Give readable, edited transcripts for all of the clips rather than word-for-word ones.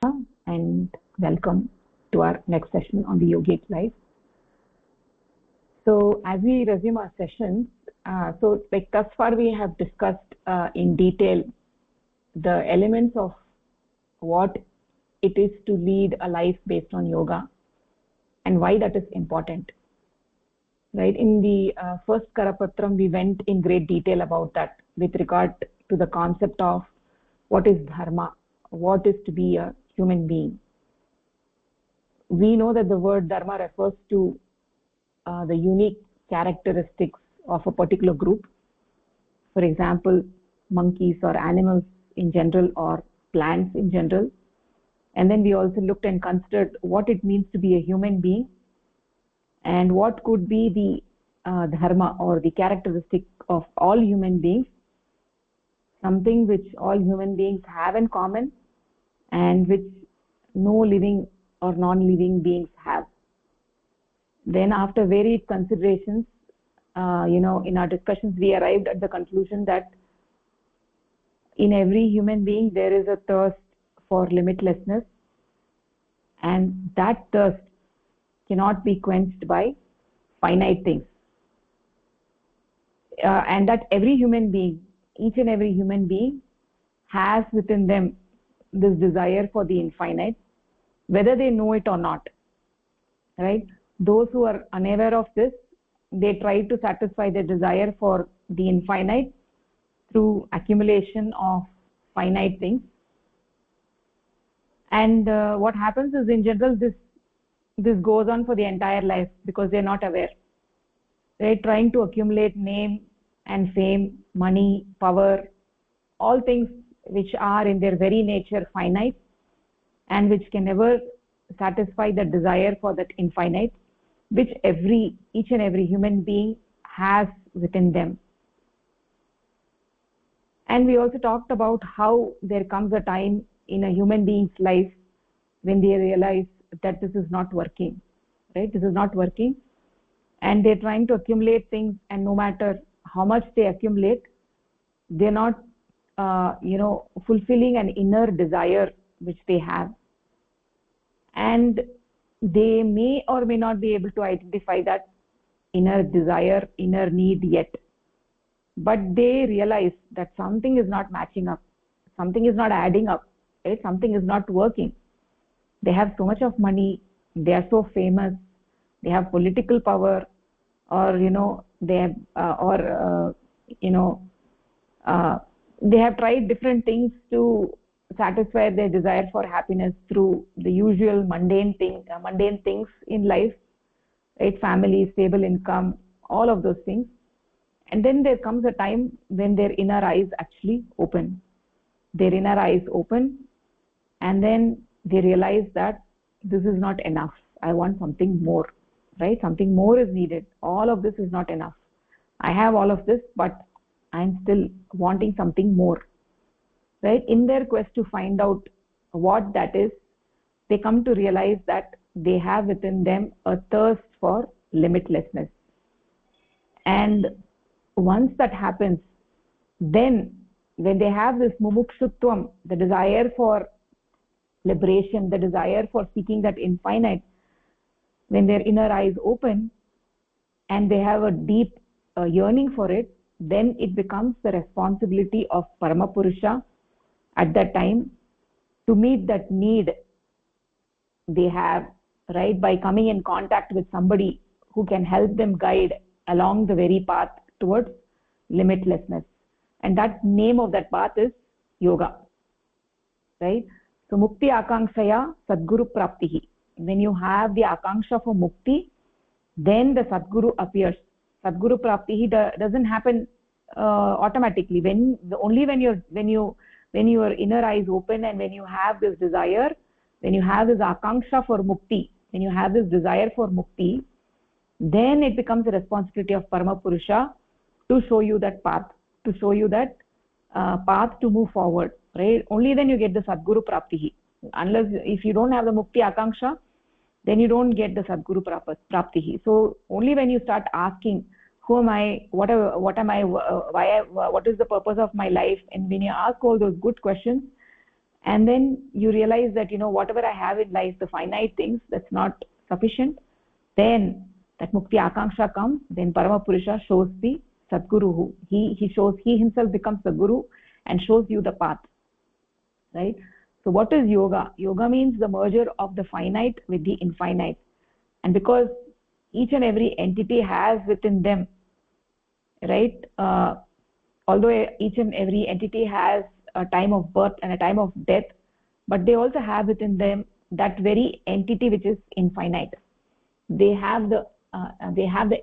and welcome to our next session on the Yogic Life. So, as we resume our sessions, thus far we have discussed in detail the elements of what it is to lead a life based on yoga and why that is important. Right, in the first Karapatram, we went in great detail about that with regard to the concept of what is dharma, what is to be a human being. We know that the word dharma refers to the unique characteristics of a particular group. For example, monkeys or animals in general or plants in general. And then we also looked and considered what it means to be a human being and what could be the dharma or the characteristic of all human beings, something which all human beings have in common and which no living or non-living beings have. Then after varied considerations, in our discussions, we arrived at the conclusion that in every human being, there is a thirst for limitlessness, and that thirst cannot be quenched by finite things. And that every human being, each and every human being has within them this desire for the infinite, whether they know it or not, right? Those who are unaware of this, they try to satisfy their desire for the infinite through accumulation of finite things. And what happens is, in general, this goes on for the entire life because they're not aware. They're trying to accumulate name and fame, money, power, all things which are in their very nature finite and which can never satisfy the desire for that infinite, which each and every human being has within them. And we also talked about how there comes a time in a human being's life when they realize that this is not working, right? This is not working, and they're trying to accumulate things, and no matter how much they accumulate, they're not fulfilling an inner desire which they have, and they may or may not be able to identify that inner desire, inner need yet, but they realize that something is not matching up, something is not adding up, right? Something is not working. They have so much of money, they are so famous, they have political power, or they have they have tried different things to satisfy their desire for happiness through the usual mundane things in life, right? Family, stable income, all of those things. And then there comes a time when their inner eyes actually open. Their inner eyes open, and then they realize that this is not enough. I want something more, right? Something more is needed. All of this is not enough. I have all of this, but I'm still wanting something more, right? In their quest to find out what that is, they come to realize that they have within them a thirst for limitlessness. And once that happens, then when they have this mumukshutvam, the desire for liberation, the desire for seeking that infinite, when their inner eyes open and they have a deep yearning for it, then it becomes the responsibility of Paramapurusha at that time to meet that need they have, right, by coming in contact with somebody who can help them guide along the very path towards limitlessness. And that name of that path is yoga, right? So mukti akankshaya sadguru praptihi. When you have the akanksha for mukti, then the sadguru appears. Sadguru praptihi doesn't happen automatically. Only when your inner eyes open and when you have this desire, when you have this akanksha for mukti, when you have this desire for mukti, then it becomes the responsibility of Paramapurusha to show you that path, to show you that path to move forward, right? Only then you get the Sadguru Praptihi. If you don't have the Mukti Akanksha, then you don't get the Sadguru Praptihi. So only when you start asking, who am I, what am I, what is the purpose of my life, and when you ask all those good questions, and then you realize that whatever I have in life, the finite things, that's not sufficient, then that mukti akanksha comes. Then Parama Purusha shows the Sadguru. He himself becomes the guru and shows you the path, right? So what is yoga? Yoga means the merger of the finite with the infinite. And because each and every entity has within them, right, although each and every entity has a time of birth and a time of death, but they also have within them that very entity which is infinite. They have the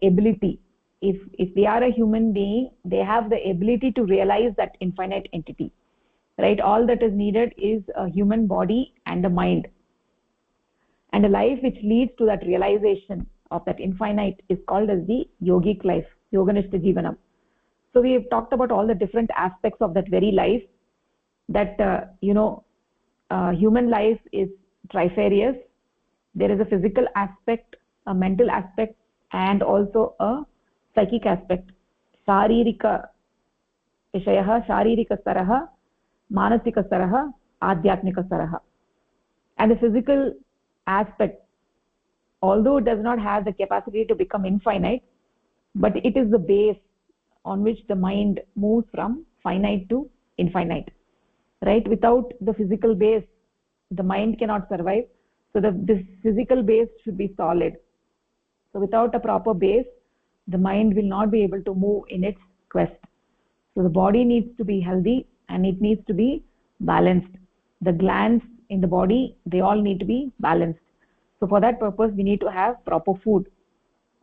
ability, if they are a human being, they have the ability to realize that infinite entity, right? All that is needed is a human body and a mind, and a life which leads to that realization of that infinite is called as the yogic life, yoganishta jivanam. So we have talked about all the different aspects of that very life, that human life is trifarious. There is a physical aspect, a mental aspect, and also a psychic aspect. Sharirika vishayah, sharirika sarah, manasika sarah, adhyatmika sarah. And the physical aspect, although it does not have the capacity to become infinite, but it is the base on which the mind moves from finite to infinite, right? Without the physical base, the mind cannot survive. So this physical base should be solid. So without a proper base, the mind will not be able to move in its quest. So the body needs to be healthy and it needs to be balanced. The glands in the body, they all need to be balanced. So for that purpose, we need to have proper food.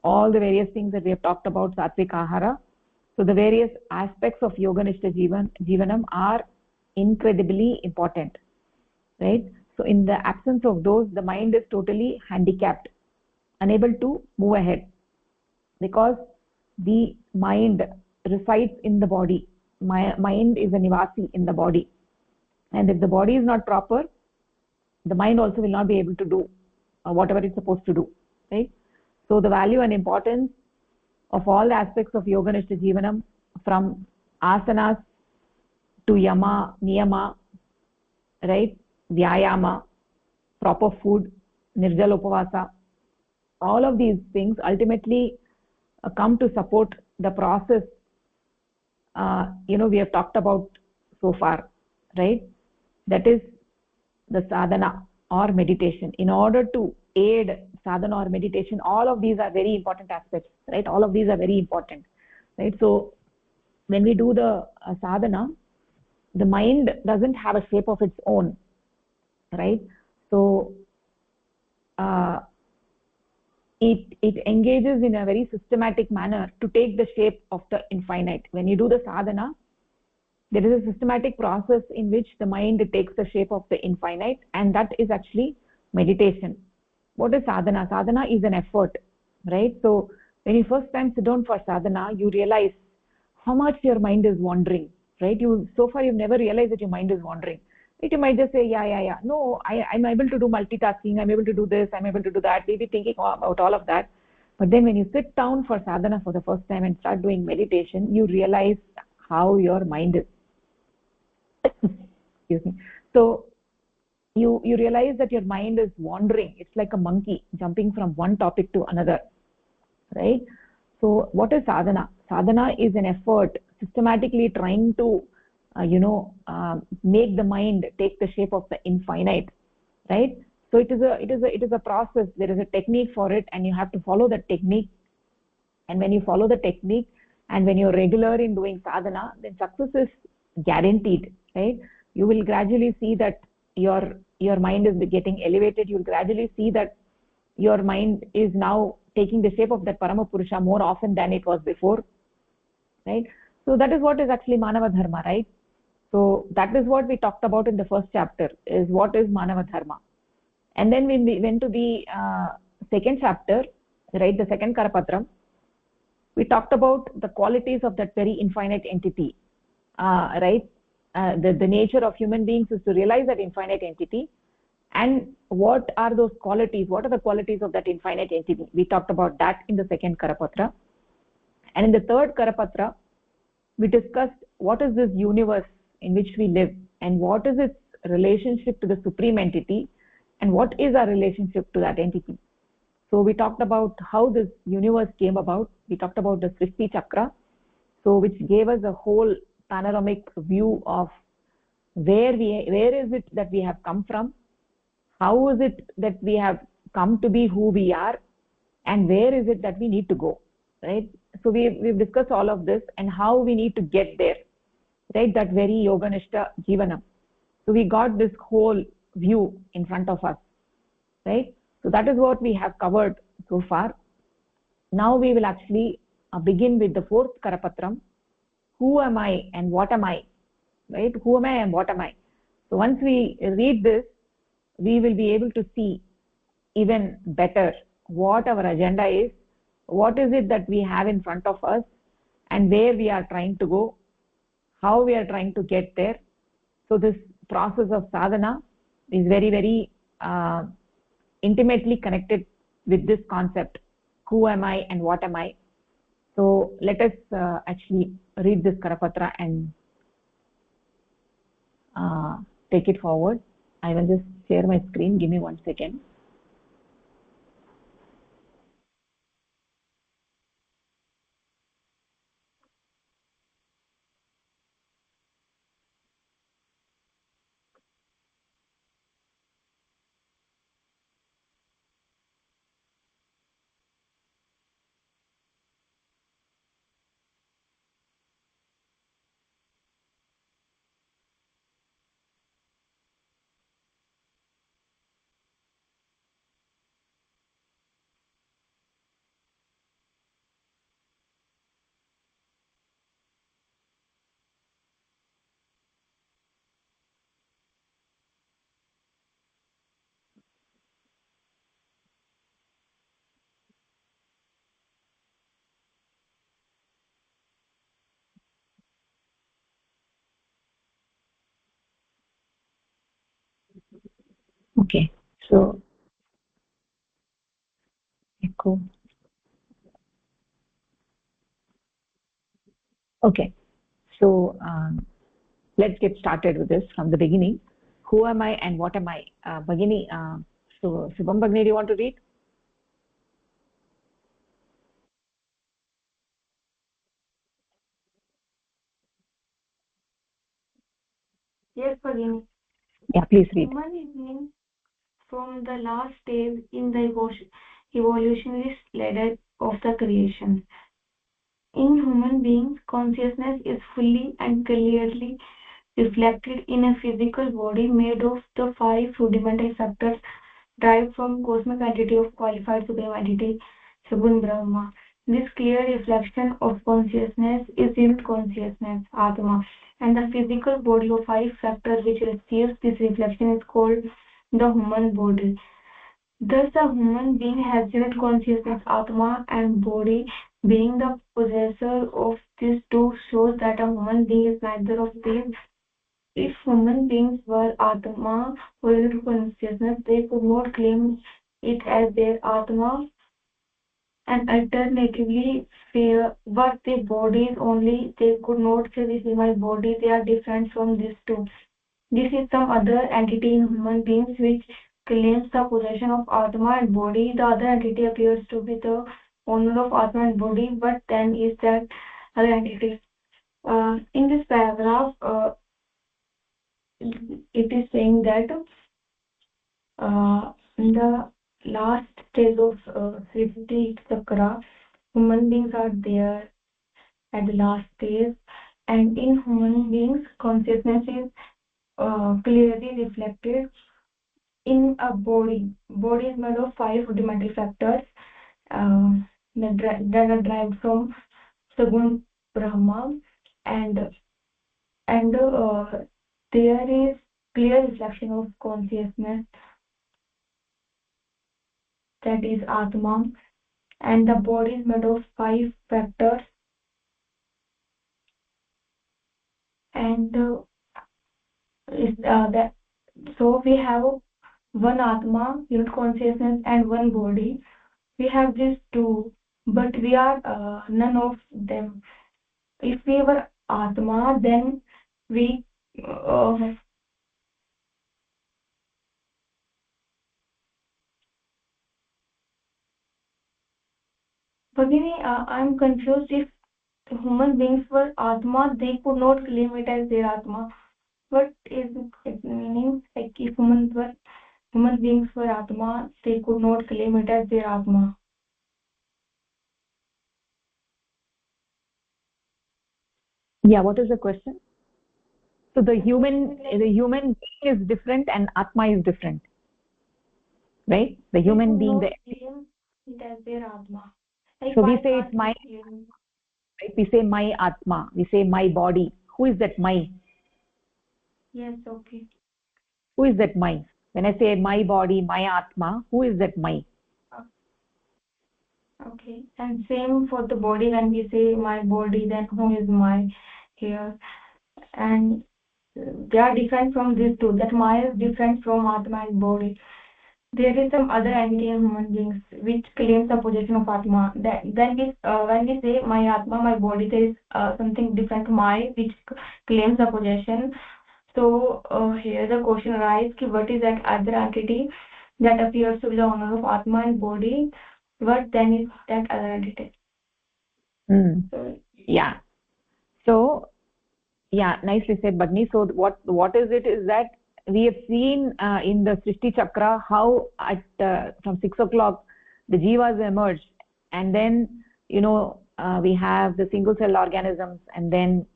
All the various things that we have talked about, sattvic ahara. So the various aspects of yoganishta jivanam are incredibly important, right? So in the absence of those, the mind is totally handicapped, unable to move ahead, because the mind resides in the body. Mind is a nivasi in the body, and if the body is not proper, the mind also will not be able to do whatever it's supposed to do, right? So the value and importance of all the aspects of yoganishta jivanam, from asanas to yama, niyama, right, vyayama, proper food, nirjala upavasa, all of these things ultimately come to support the process we have talked about so far, right? That is the sadhana or meditation. In order to aid sadhana or meditation, all of these are very important aspects, right? All of these are very important, right? So when we do the sadhana, the mind doesn't have a shape of its own, right? So it engages in a very systematic manner to take the shape of the infinite. When you do the sadhana, there is a systematic process in which the mind takes the shape of the infinite, and that is actually meditation. What is sadhana? Sadhana is an effort, right? So when you first time sit down for sadhana, you realize how much your mind is wandering, right? So far you've never realized that your mind is wandering. You might just say, yeah. No, I'm able to do multitasking, I'm able to do this, I'm able to do that, maybe thinking about all of that. But then when you sit down for sadhana for the first time and start doing meditation, you realize how your mind is. Excuse me. So you realize that your mind is wandering. It's like a monkey jumping from one topic to another, right? So what is sadhana? Sadhana is an effort systematically trying to make the mind take the shape of the infinite, right? So it is a process. There is a technique for it, and you have to follow the technique. And when you follow the technique, and when you're regular in doing sadhana, then success is guaranteed, right? You will gradually see that your mind is getting elevated. You'll gradually see that your mind is now taking the shape of that Parama Purusha more often than it was before, right? So that is what is actually Manava Dharma, right? So that is what we talked about in the first chapter, is what is Manava Dharma. And then when we went to the second chapter, right, the second Karapatram, we talked about the qualities of that very infinite entity, right? The nature of human beings is to realize that infinite entity. And what are those qualities? What are the qualities of that infinite entity? We talked about that in the second Karapatra. And in the third Karapatra, we discussed what is this universe in which we live, and what is its relationship to the supreme entity, and what is our relationship to that entity. So we talked about how this universe came about. We talked about the Srishti Chakra, so which gave us a whole panoramic view of where is it that we have come from, how is it that we have come to be who we are, and where is it that we need to go, right? So we've discussed all of this and how we need to get there, right? That very yoganishta jivanam. So we got this whole view in front of us, right? So that is what we have covered so far. Now we will actually begin with the fourth karapatram. Who am I and what am I, right? Who am I and what am I? So once we read this, we will be able to see even better what our agenda is, what is it that we have in front of us, and where we are trying to go, how we are trying to get there. So this process of sadhana is very, very intimately connected with this concept, who am I and what am I. So let us actually read this karapatra and take it forward. I will just share my screen. Give me 1 second. Okay, so echo. Okay, so let's get started with this from the beginning. Who am I and what am I? Bhagini, so Shubham Bhagini, do you want to read? Yes, Bhagini. Yeah, please read. Human is from the last stage in the evolutionary ladder of the creation. In human beings, consciousness is fully and clearly reflected in a physical body made of the five fundamental factors derived from cosmic entity of qualified supreme entity, Sagun Brahma. This clear reflection of consciousness is unit consciousness, Atma, and the physical body of five factors which receives this reflection is called the human body. Thus, a human being has unit consciousness, Atma, and body. Being the possessor of these two shows that a human being is neither of these. If human beings were Atma or unit consciousness, they could not claim it as their Atma, and alternatively, were their bodies only, they could not say, this is my body, they are different from these two. This is some other entity in human beings which claims the possession of Atma and body. The other entity appears to be the owner of Atma and body, but then is that other entity. In this paragraph, it is saying that in the last stage of Srishti Chakra, human beings are there at the last stage, and in human beings, consciousness is clearly reflected in a body. Body is made of five fundamental factors uh, that are derived from Sagun Brahma, and and there is clear reflection of consciousness, that is Atma, and the body is made of five factors, and that so we have one Atma, unit consciousness, and one body. We have these two, but we are none of them. If we were Atma, then we uh, Bhagini, I'm confused. If human beings were Atma, they could not claim it as their Atma. What is its meaning? Like if human beings were Atma, they could not claim it as their Atma. Yeah, what is the question? So the human being is different and Atma is different, right? The They human could being, not claim it as their Atma. Like so we why say it's can't my, we claim? right? We say my Atma, we say my body. Who is that my? Yes, okay. Who is that my? When I say my body, my Atma, who is that my? Okay. And same for the body, when we say my body, then who is my here? And they are different from these two. That Maya is different from Atma and body. There is some other entity in human beings which claims the possession of Atma. Then when we say my Atma, my body, there is something different, my, which claims the possession. So here the question arises, what is that other entity that appears to be the owner of Atma and body? What then is that other entity? Mm. So, Yeah. So yeah, nicely said, Bagni. So what is it is that we have seen in the Srishti Chakra how at from 6 o'clock the jivas emerged, and then we have the single cell organisms, and then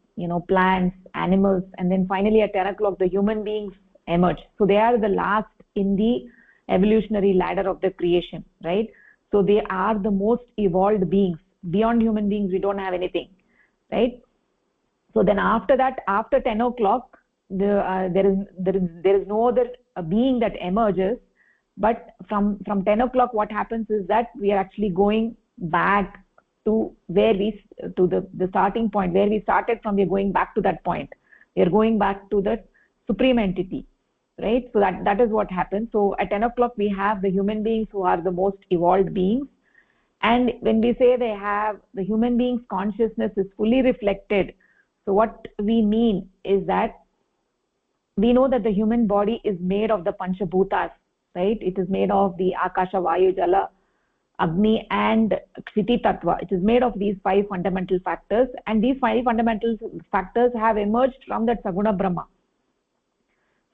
plants, animals, and then finally at 10 o'clock the human beings emerge. So they are the last in the evolutionary ladder of the creation, right? So they are the most evolved beings. Beyond human beings we don't have anything, right? So then after that, after 10 o'clock, there is no other being that emerges. But from 10 o'clock what happens is that we are actually going back to where to the starting point where we started from. We're going back to that point. We are going back to the supreme entity, right? So that is what happens. So at 10 o'clock we have the human beings who are the most evolved beings. And when we say they have the human being's consciousness is fully reflected, so what we mean is that we know that the human body is made of the panchabhutas, right? It is made of the akasha, vayu, jala, agni and kshiti tattva. It is made of these 5 fundamental factors, and these 5 fundamental factors have emerged from that saguna brahma.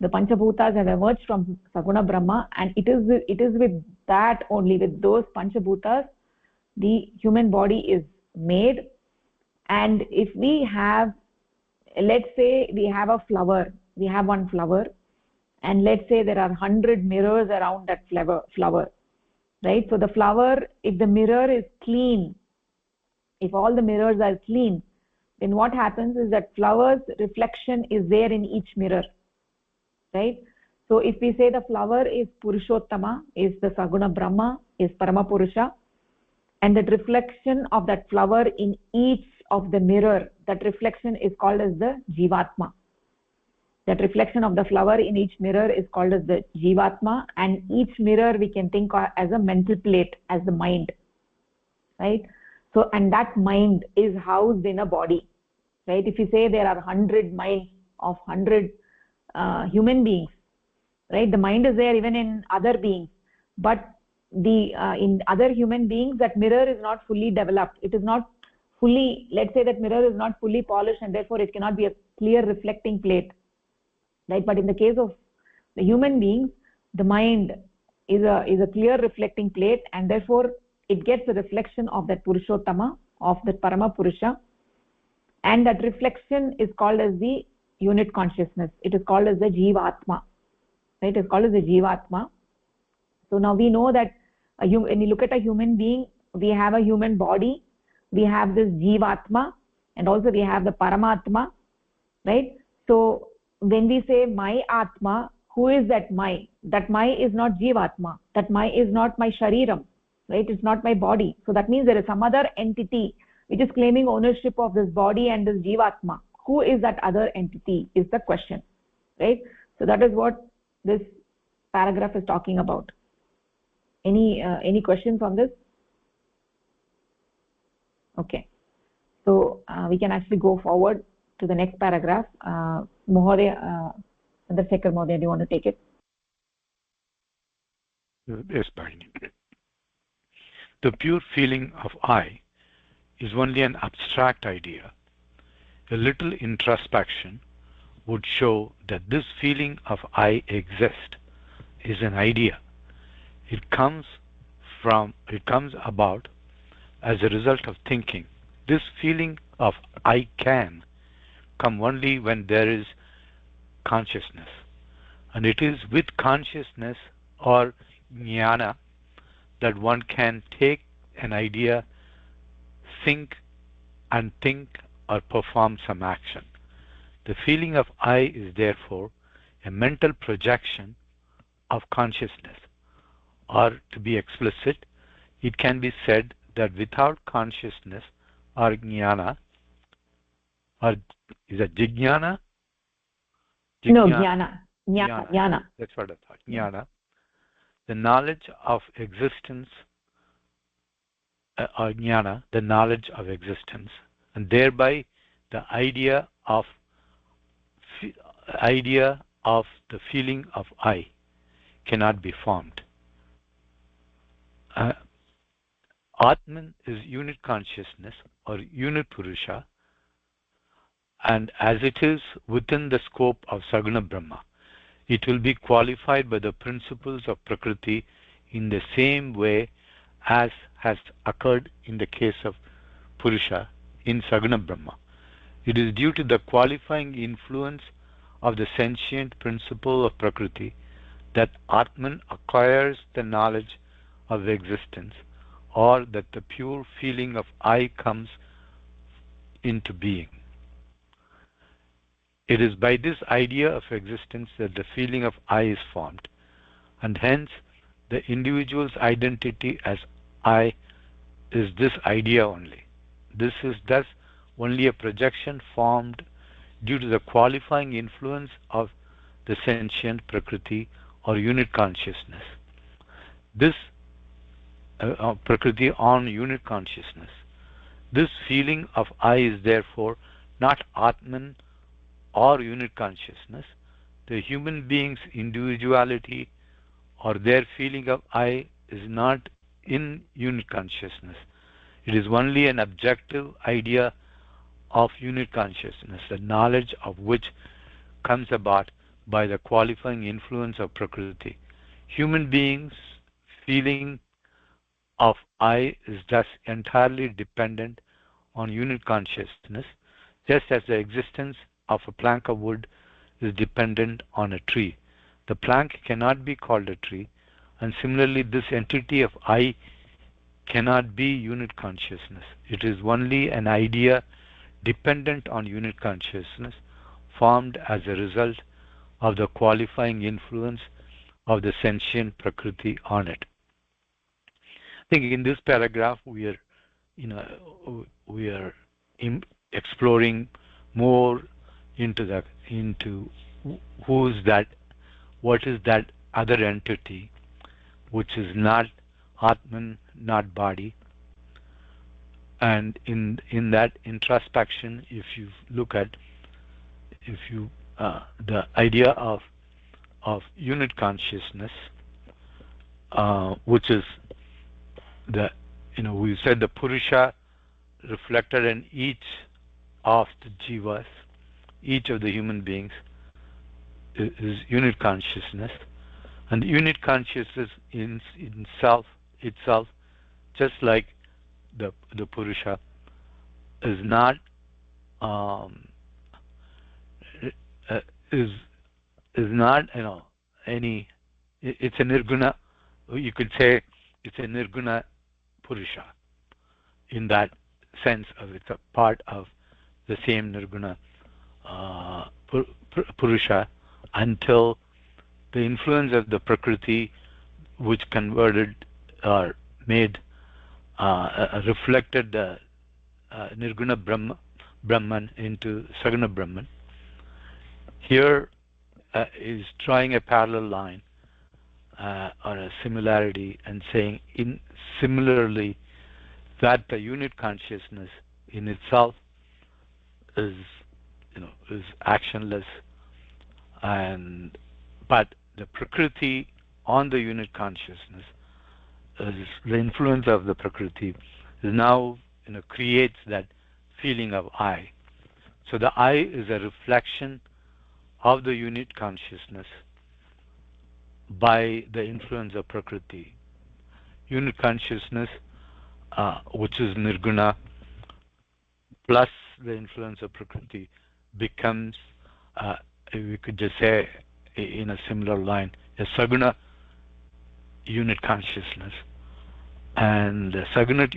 The panchabhutas have emerged from saguna brahma, and it is with that only, with those panchabhutas, the human body is made. And if we have, let's say we have a flower, we have one flower, and let's say there are 100 mirrors around that flower, right? So the flower, if the mirror is clean, if all the mirrors are clean, then what happens is that flower's reflection is there in each mirror, right? So if we say the flower is purushottama, is the saguna brahma, is parama purusha, and that reflection of that flower in each of the mirror, that reflection is called as the jivatma. That reflection of the flower in each mirror is called as the jivatma, and each mirror we can think of as a mental plate, as the mind, right? So, and that mind is housed in a body, right? If you say there are 100 minds of 100 human beings, right? The mind is there even in other beings, but in other human beings that mirror is not fully developed. It is not fully, let's say that mirror is not fully polished, and therefore it cannot be a clear reflecting plate, right? But in the case of the human beings, the mind is a clear reflecting plate, and therefore it gets a reflection of that purushottama, of that parama purusha, and that reflection is called as the unit consciousness. It is called as the jivatma, right? It is called as the jivatma. So now we know that when you look at a human being, we have a human body, we have this jivatma, and also we have the paramatma, right? So when we say my atma, who is that my? That my is not jivatma, that my is not my shariram, right? It's not my body. So that means there is some other entity which is claiming ownership of this body and this jivatma. Who is that other entity is the question, right? So that is what this paragraph is talking about. Any questions on this? Okay, so we can actually go forward to the next paragraph. Mohoday, Chandrasekhar Mohoday, do you want to take it? Yes, Bhagini. The pure feeling of I is only an abstract idea. A little introspection would show that this feeling of I exist is an idea. It comes about as a result of thinking. This feeling of I can come only when there is consciousness. And it is with consciousness or jnana that one can take an idea, think or perform some action. The feeling of I is therefore a mental projection of consciousness. Or to be explicit, it can be said that without consciousness or jnana, or is it jnana? No, jnana. That's what I thought. Jnana, the knowledge of existence, or jnana, the knowledge of existence, and thereby the idea of the feeling of I cannot be formed. Atman is unit consciousness or unit Purusha, and as it is within the scope of Saguna Brahma, it will be qualified by the principles of Prakriti in the same way as has occurred in the case of Purusha in Saguna Brahma. It is due to the qualifying influence of the sentient principle of Prakriti that Atman acquires the knowledge of existence, or that the pure feeling of I comes into being. It is by this idea of existence that the feeling of I is formed, and hence the individual's identity as I is this idea only. This is thus only a projection formed due to the qualifying influence of the sentient Prakriti or unit consciousness. This Prakriti on unit consciousness. This feeling of I is therefore not Atman or unit consciousness. The human being's individuality or their feeling of I is not in unit consciousness. It is only an objective idea of unit consciousness, the knowledge of which comes about by the qualifying influence of Prakriti. Human beings' feeling of I is thus entirely dependent on unit consciousness, just as the existence of a plank of wood is dependent on a tree. The plank cannot be called a tree, and similarly this entity of I cannot be unit consciousness. It is only an idea dependent on unit consciousness, formed as a result of the qualifying influence of the sentient Prakriti on it. I think in this paragraph we are exploring more into who is that, what is that other entity which is not Atman, not body. And in that introspection, if you look at the idea of unit consciousness, which is we said the Purusha reflected in each of the jivas, each of the human beings is unit consciousness, and unit consciousness in itself, just like the Purusha, is not any. It's a nirguna. You could say it's a nirguna Purusha in that sense of it's a part of the same nirguna Purusha until the influence of the Prakriti, which converted or made reflected the nirguna Brahman into Saguna Brahman. Here is drawing a parallel line or a similarity and saying similarly that the unit consciousness in itself is actionless, but the Prakriti on the unit consciousness the influence of the Prakriti is now, creates that feeling of I. So the I is a reflection of the unit consciousness by the influence of Prakriti. Unit consciousness, which is Nirguna, plus the influence of Prakriti, becomes, we could just say in a similar line, a Saguna unit consciousness. And the Saguna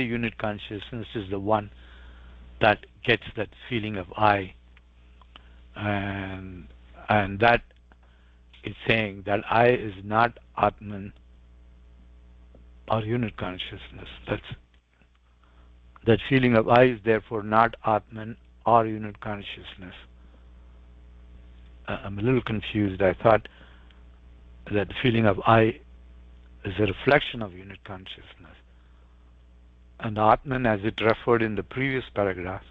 unit consciousness is the one that gets that feeling of I. And that is saying that I is not Atman or unit consciousness. That feeling of I is therefore not Atman or unit consciousness. I'm a little confused. I thought that the feeling of I is a reflection of unit consciousness. And Atman, as it referred in the previous paragraph,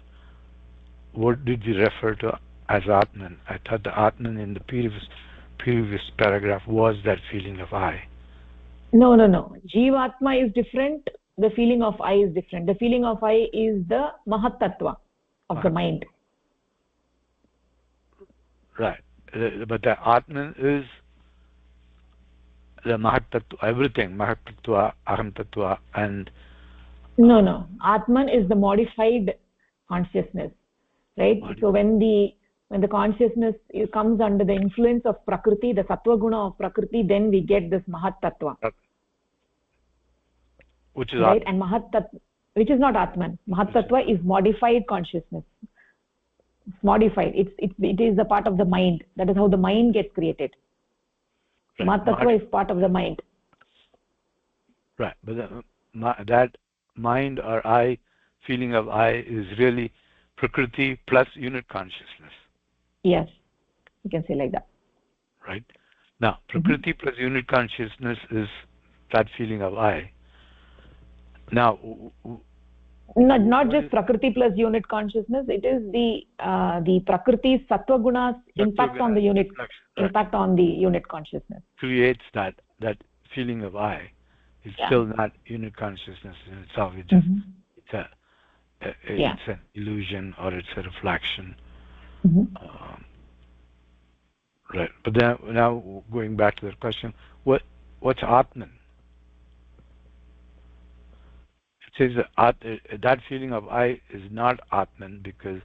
what did we refer to as Atman? I thought the Atman in the previous paragraph was that feeling of I. No. Jivatma is different. The feeling of I is different. The feeling of I is the Mahat Tattva of the mind. Right. But the Atman is the Mahat Tattva, everything, Mahat Tattva, Aham Tattva, and... No. Atman is the modified consciousness, right? So when the consciousness comes under the influence of Prakriti, the Sattva Guna of Prakriti, then we get this Mahat Tattva. Which is right? Atman. And Mahat Tattva, which is not Atman. Mahat Tattva is modified consciousness. It's modified. It is a part of the mind. That is how the mind gets created. Right. Mahat Tattva is part of the mind. Right. But that mind or I, feeling of I, is really Prakriti plus unit consciousness. Yes. You can say like that. Right. Now, Prakriti plus unit consciousness is that feeling of I. Now, not just Prakriti plus unit consciousness. It is the Prakriti's Sattva Guna's impact on the unit, impact on the unit consciousness. Creates that feeling of I. It's still not unit consciousness in itself. It's just it's an illusion or it's a reflection. Right. But then now going back to the question, what's Atman? It says that feeling of I is not Atman because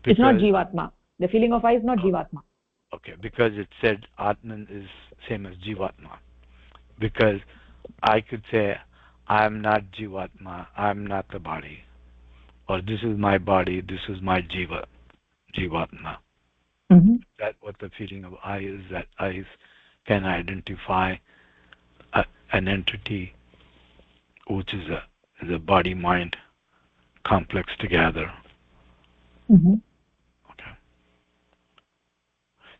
it's not Jivatma. The feeling of I is not Jivatma. Okay, because it said Atman is same as Jivatma. Because I could say I am not Jivatma, I am not the body. Or this is my body, this is my Jivatma. That's what the feeling of I is, that I can identify an entity which is a body-mind complex together. Okay.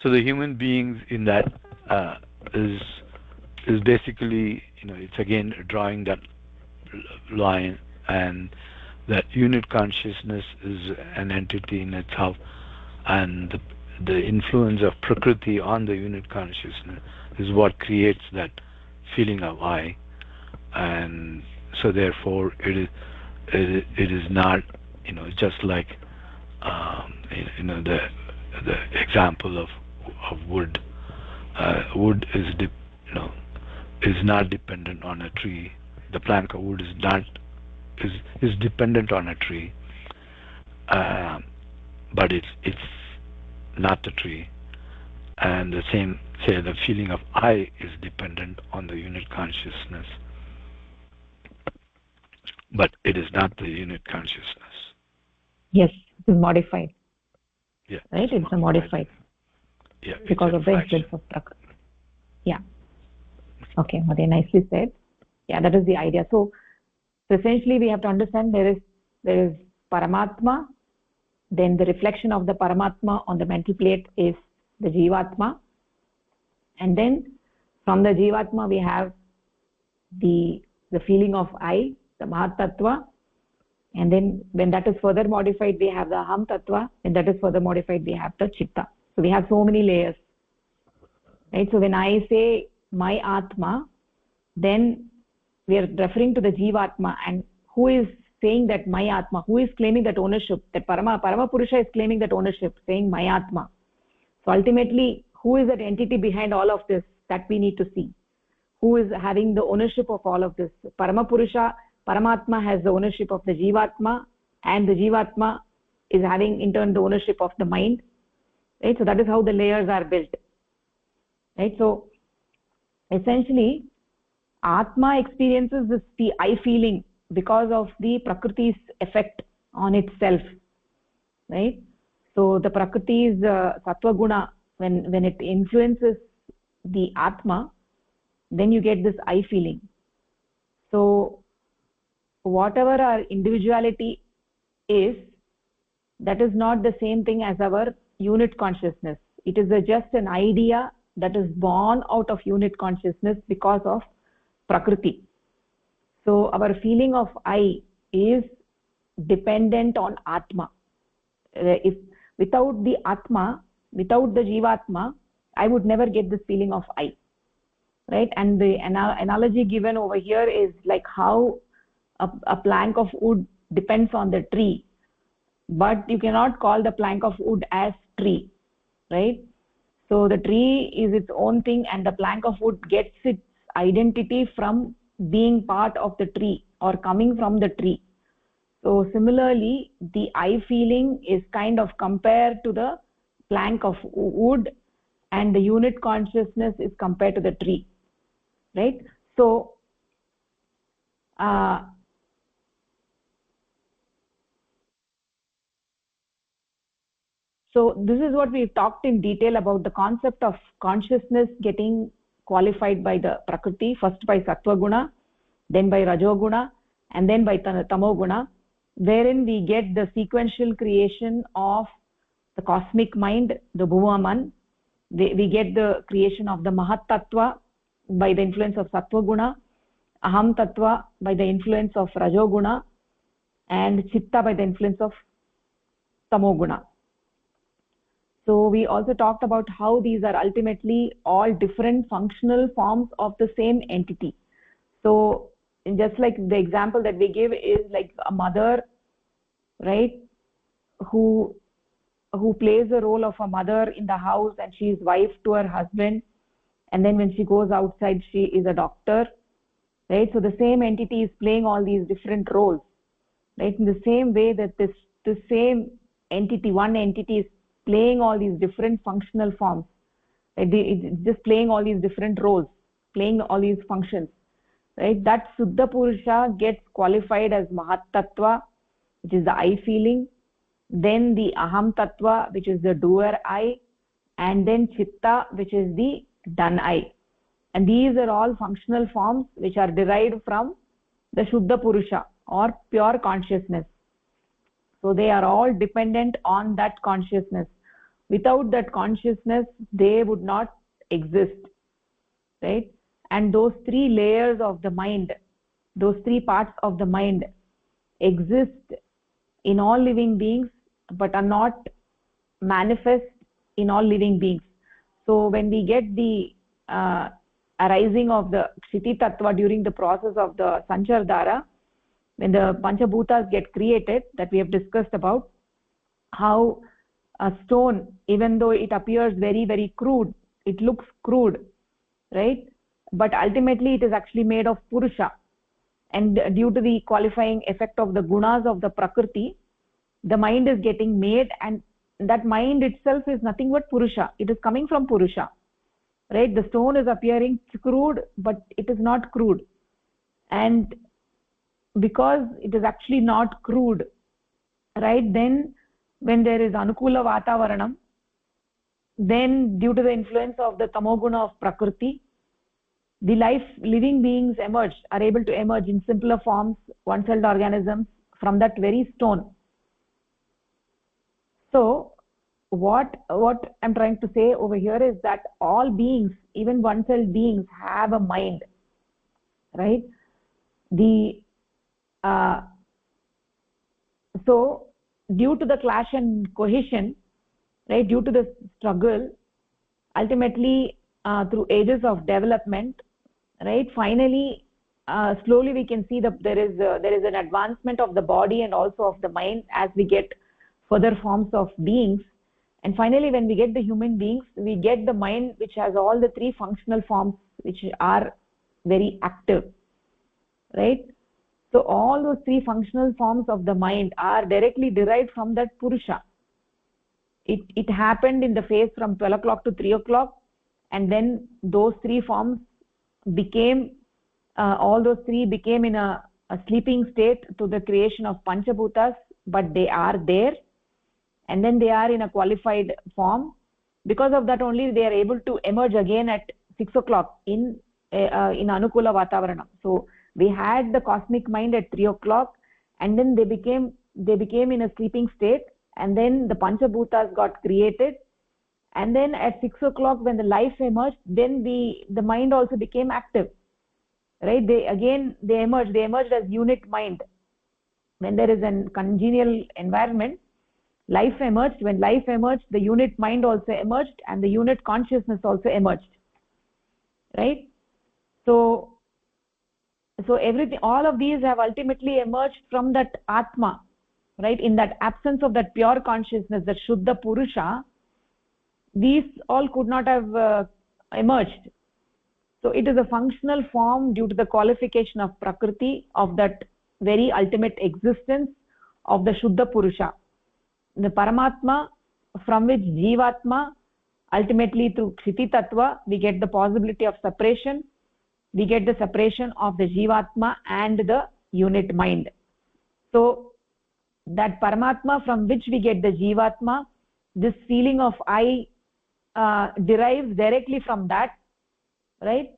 So the human beings in that is basically, it's again drawing that line, and that unit consciousness is an entity in itself, and the influence of Prakriti on the unit consciousness is what creates that feeling of I, and so therefore it is not, just like the example of wood. Wood is not dependent on a tree. The plank of wood is dependent on a tree, but it's not the tree. And the same, say, the feeling of I is dependent on the unit consciousness, but it is not the unit consciousness. Yes, it is modified. Yeah, right. It's a modified. Yeah, because of the influence of Prakriti. Yeah. Okay, Madhe, nicely said. Yeah, that is the idea. So essentially we have to understand there is Paramatma, then the reflection of the Paramatma on the mental plate is the Jivatma, and then from the Jivatma we have the feeling of I, the Mahat Tattva, and then when that is further modified we have the Aham Tattva, and that is further modified we have the Chitta. So we have so many layers, right? So when I say my Atma, then we are referring to the Jivatma, and who is saying that my Atma, who is claiming that ownership, that Parama Purusha is claiming that ownership, saying my Atma. So ultimately, who is that entity behind all of this, that we need to see. Who is having the ownership of all of this? Parama Purusha, Paramatma has the ownership of the Jivatma, and the Jivatma is having in turn the ownership of the mind. Right? So that is how the layers are built. Right? So essentially, Atma experiences this the I feeling because of the Prakriti's effect on itself. Right? So the Prakriti's Sattva Guna, when it influences the Atma, then you get this I feeling. So whatever our individuality is, that is not the same thing as our unit consciousness. It is just an idea that is born out of unit consciousness because of Prakriti. So our feeling of I is dependent on Atma. If without the Atma, without the Jivatma, I would never get this feeling of I. Right? And the analogy given over here is like how a plank of wood depends on the tree, but you cannot call the plank of wood as tree. Right? So the tree is its own thing, and the plank of wood gets its identity from being part of the tree or coming from the tree. So similarly, the I feeling is kind of compared to the plank of wood, and the unit consciousness is compared to the tree. Right? So this is what we've talked in detail about the concept of consciousness getting qualified by the Prakriti, first by Sattva Guna, then by Rajo Guna, and then by Tamo Guna, wherein we get the sequential creation of the cosmic mind, the Bhuvaman. We get the creation of the Mahat Tattva by the influence of Sattva Guna, Aham Tattva by the influence of Rajo Guna, and Chitta by the influence of Tamo Guna. So we also talked about how these are ultimately all different functional forms of the same entity. So just like the example that we give is like a mother, right, who plays the role of a mother in the house, and she is wife to her husband, and then when she goes outside she is a doctor. Right? So the same entity is playing all these different roles. Right? In the same way that this same entity, one entity, is playing all these different functional forms. Right? It's just playing all these different roles, playing all these functions. Right? That Suddha Purusha gets qualified as Mahat Tattva, which is the I feeling, then the Aham Tattva, which is the doer I, and then Chitta, which is the done I. And these are all functional forms which are derived from the Shuddha Purusha or pure consciousness. So they are all dependent on that consciousness. Without that consciousness, they would not exist. Right? And those three layers of the mind, those three parts of the mind exist in all living beings, but are not manifest in all living beings. So when we get the arising of the Kshiti Tattva during the process of the Sanchar Dhara, when the Panchabhutas get created, that we have discussed about, how a stone, even though it appears very, very crude, it looks crude, right? But ultimately it is actually made of Purusha. And due to the qualifying effect of the gunas of the Prakriti, the mind is getting made, and that mind itself is nothing but Purusha. It is coming from Purusha. Right? The stone is appearing crude, but it is not crude. And because it is actually not crude, right, then when there is Anukula Vatavaranam, then due to the influence of the Tamoguna of Prakriti, the living beings are able to emerge in simpler forms, one-celled organisms from that very stone. So what I'm trying to say over here is that all beings, even one-celled beings, have a mind. Right? So due to the clash and cohesion, right, due to the struggle, ultimately through ages of development, right, finally slowly we can see that there is an advancement of the body and also of the mind as we get further forms of beings. And finally, when we get the human beings, we get the mind which has all the three functional forms which are very active, right? So all those three functional forms of the mind are directly derived from that Purusha. It happened in the phase from 12 o'clock to 3 o'clock, and then those three forms became, all those three became in a sleeping state to the creation of Panchabhutas, but they are there, and then they are in a qualified form. Because of that only they are able to emerge again at 6 o'clock in Anukula Vatavaranam. So we had the cosmic mind at 3 o'clock, and then they became in a sleeping state, and then the Panchabhutas got created, and then at 6 o'clock when the life emerged, then the mind also became active, right? They emerged as unit mind. When there is a congenial environment, life emerged. When life emerged, the unit mind also emerged, and the unit consciousness also emerged, right? So everything, all of these have ultimately emerged from that Atma, right? In that absence of that pure consciousness, that Shuddha Purusha, these all could not have emerged. So it is a functional form due to the qualification of Prakriti, of that very ultimate existence of the Shuddha Purusha, the Paramatma, from which Jivatma, ultimately through Kshiti Tattva, we get the possibility of separation. We get the separation of the Jivatma and the unit mind. So that Paramatma from which we get the Jivatma, this feeling of I derives directly from that, right?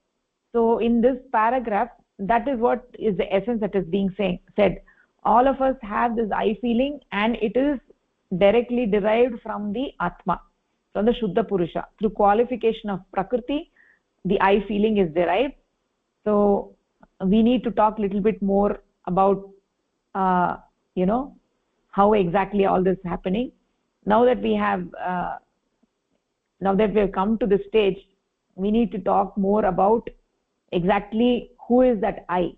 So in this paragraph, that is what is the essence that is being said. All of us have this I feeling, and it is directly derived from the Atma, from the Shuddha Purusha. Through qualification of Prakriti, the I feeling is derived. So we need to talk a little bit more about how exactly all this is happening. Now that we have come to this stage, we need to talk more about exactly who is that I,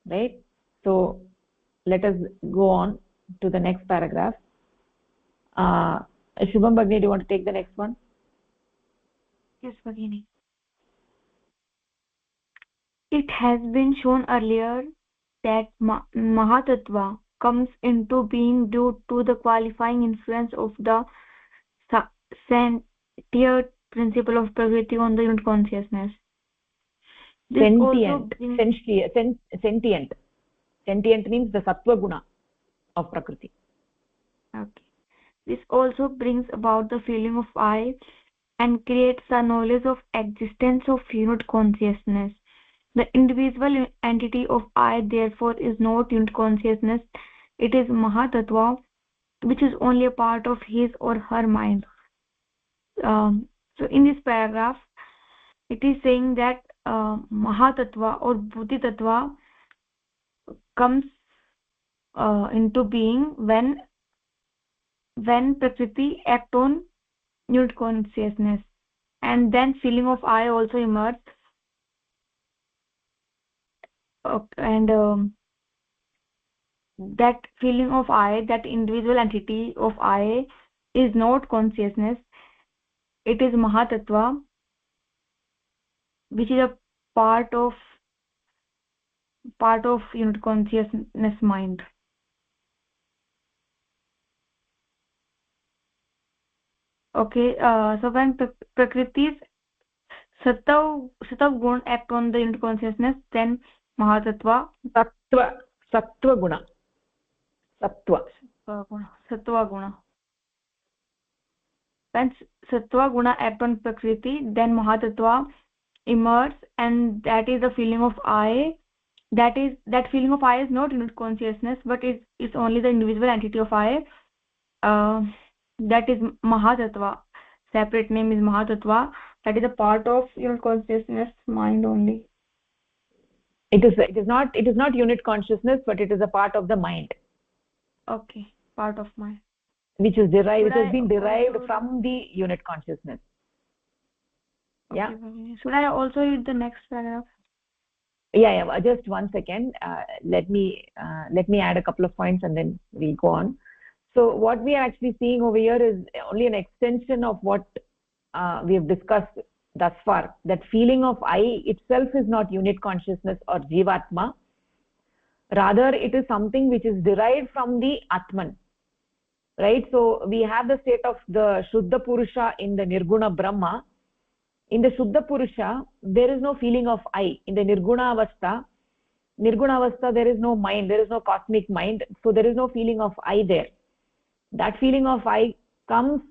right? So let us go on to the next paragraph. Shubham Bhagini, do you want to take the next one? Yes, Bhagini. It has been shown earlier that Mahatattva comes into being due to the qualifying influence of the sentient principle of Prakriti on the unit consciousness. This Sentient means the Sattva Guna of Prakriti. Okay. This also brings about the feeling of I and creates the knowledge of existence of unit consciousness. The individual entity of I, therefore, is not unit consciousness. It is Mahatattva, which is only a part of his or her mind. So in this paragraph, it is saying that Mahatattva or Buddhi Tattva comes into being when Prakriti act on unit consciousness, and then feeling of I also emerged. And that feeling of I, that individual entity of I, is not consciousness. It is Mahatattva, which is a part of unit consciousness mind. Okay, so when Prakriti's Sattva Gun act on the unit consciousness, then Mahatattva Sattva Guna. Sattva Guna. When Sattva Guna act on Prakriti, then Mahatattva emerges, and that is the feeling of I. That feeling of I is not unit consciousness, but it's only the individual entity of I. That is Mahatattva. Separate name is Mahatattva. That is a part of unit consciousness mind only. It is not unit consciousness, but it is a part of the mind. Okay, part of mind. Which is derived. It has been derived from the unit consciousness. Okay, Yeah. should I also read the next paragraph? Yeah, just 1 second. Let me add a couple of points and then we'll go on. So what we are actually seeing over here is only an extension of what we have discussed thus far. That feeling of I itself is not unit consciousness or Jivatma. Rather, it is something which is derived from the Atman. Right? So we have the state of the Shuddha Purusha in the Nirguna Brahma. In the Shuddha Purusha, there is no feeling of I. In the Nirguna Avastha, there is no mind, there is no cosmic mind. So there is no feeling of I there. That feeling of I comes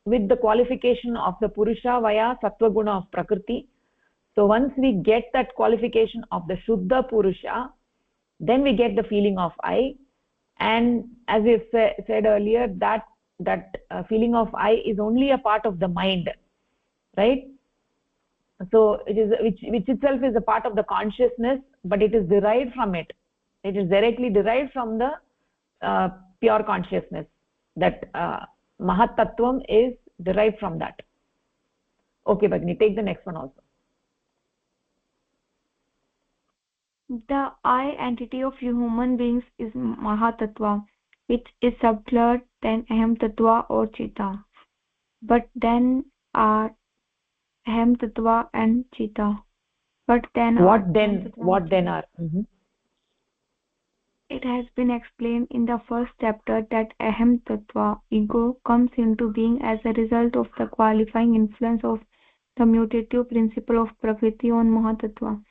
with the qualification of the Purusha via Sattva Guna of Prakriti. So once we get that qualification of the Shuddha Purusha, then we get the feeling of I. And as we said earlier, that feeling of I is only a part of the mind, right? So it is which itself is a part of the consciousness, but it is derived from it. It is directly derived from the pure consciousness. That Mahat Tattvam is derived from that. Okay, Bhagini, take the next one also. The I entity of human beings is Mahatattva, which is subtler than Aham Tattva or Chitta. But then are Aham Tattva and Chitta. What then are? It has been explained in the first chapter that Aham Tattva, ego, comes into being as a result of the qualifying influence of the mutative principle of Prakriti on Mahatattva,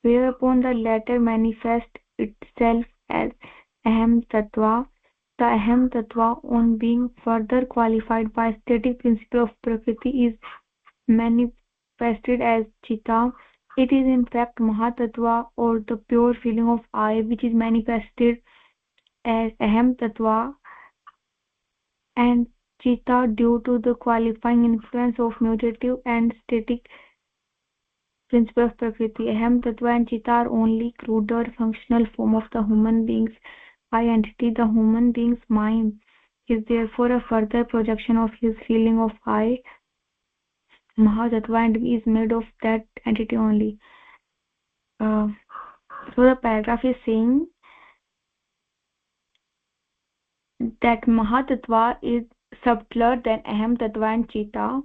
whereupon the latter manifests itself as Aham Tattva. The Aham Tattva, on being further qualified by static principle of Prakriti, is manifested as Chitta. It is in fact Mahatattva, or the pure feeling of I, which is manifested as Aham Tattva and Chitta due to the qualifying influence of mutative and static principle of Prakriti. Aham Tattva and Chitta are only cruder functional form of the human being's I entity. The human being's mind is therefore a further projection of his feeling of I, Mahatattva, and is made of that entity only. So the paragraph is saying that Mahatattva is subtler than Aham Tattva and Chitta.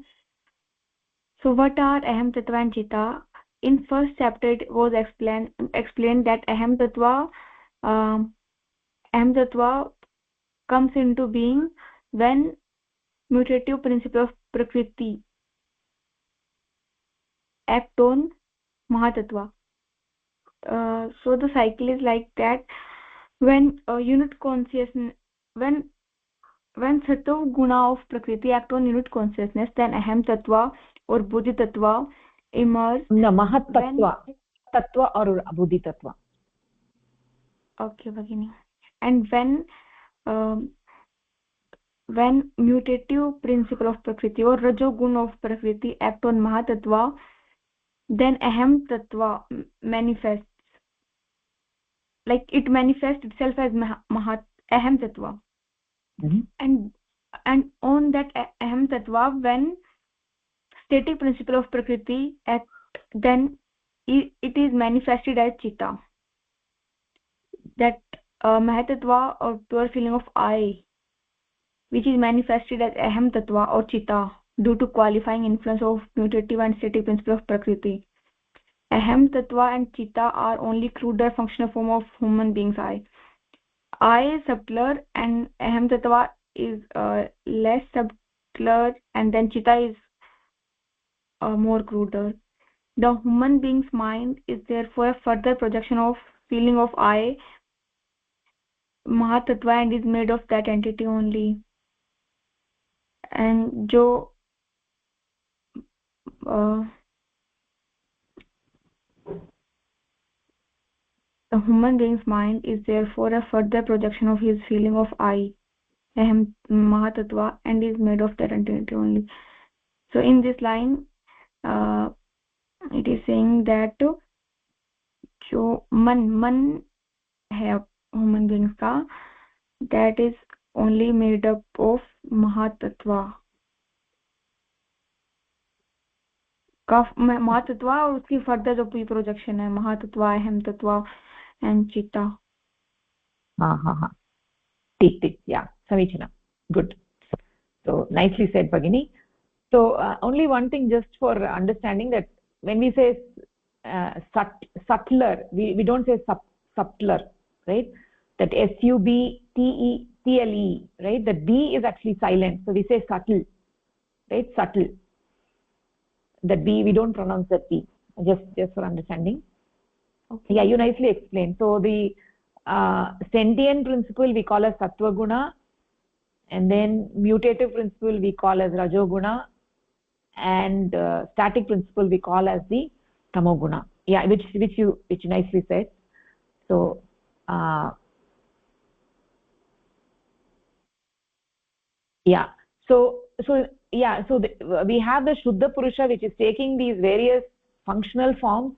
So what are Aham Tattva and Chitta? In first chapter it was explained that Aham Tattva comes into being when mutative principle of Prakriti act on Mahatattva. So the cycle is like that: when unit consciousness, when Sattva Guna of Prakriti act on unit consciousness, then Aham Tattva or Buddhi Tattva emerge. No, Mahat Tattva or Buddhi Tattva. Okay, Bhagini. And when mutative principle of Prakriti or Rajoguna of Prakriti act on Mahatattva, then Aham Tattva manifests. Like it manifests itself as Aham Tattva. And on that Aham Tattva, when static principle of Prakriti act, then it is manifested as Chitta. That Mahatattva or pure feeling of I, which is manifested as Aham Tattva or Chitta due to qualifying influence of mutative and static principle of Prakriti. Aham Tattva and Chitta are only cruder functional form of human being's I is subtler and Aham Tattva is less subtler, and then Chitta is more cruder. The human being's mind is therefore a further projection of feeling of I, Mahatattva, and is made of that entity only. And the human being's mind is therefore a further projection of his feeling of I, Aham Mahatattva, and is made of that entity only. So in this line, it is saying that जो मन है human beings का, that is only made up of Mahatattva. महातत्वा और उसकी further जो pre projection है महातत्वा अहम तत्वा and चित्ता हाँ ठीक yeah समीचीनं good so nicely said Bhagini so only one thing just for understanding that when we say subtler we don't say subtler right that subtle right that b is actually silent so we say subtle right subtle that b we don't pronounce that b just for understanding okay yeah you nicely explained so the sentient principle we call as sattva guna and then mutative principle we call as rajoguna and static principle we call as the tamoguna yeah which you nicely said so yeah so we have the shuddha purusha which is taking these various functional forms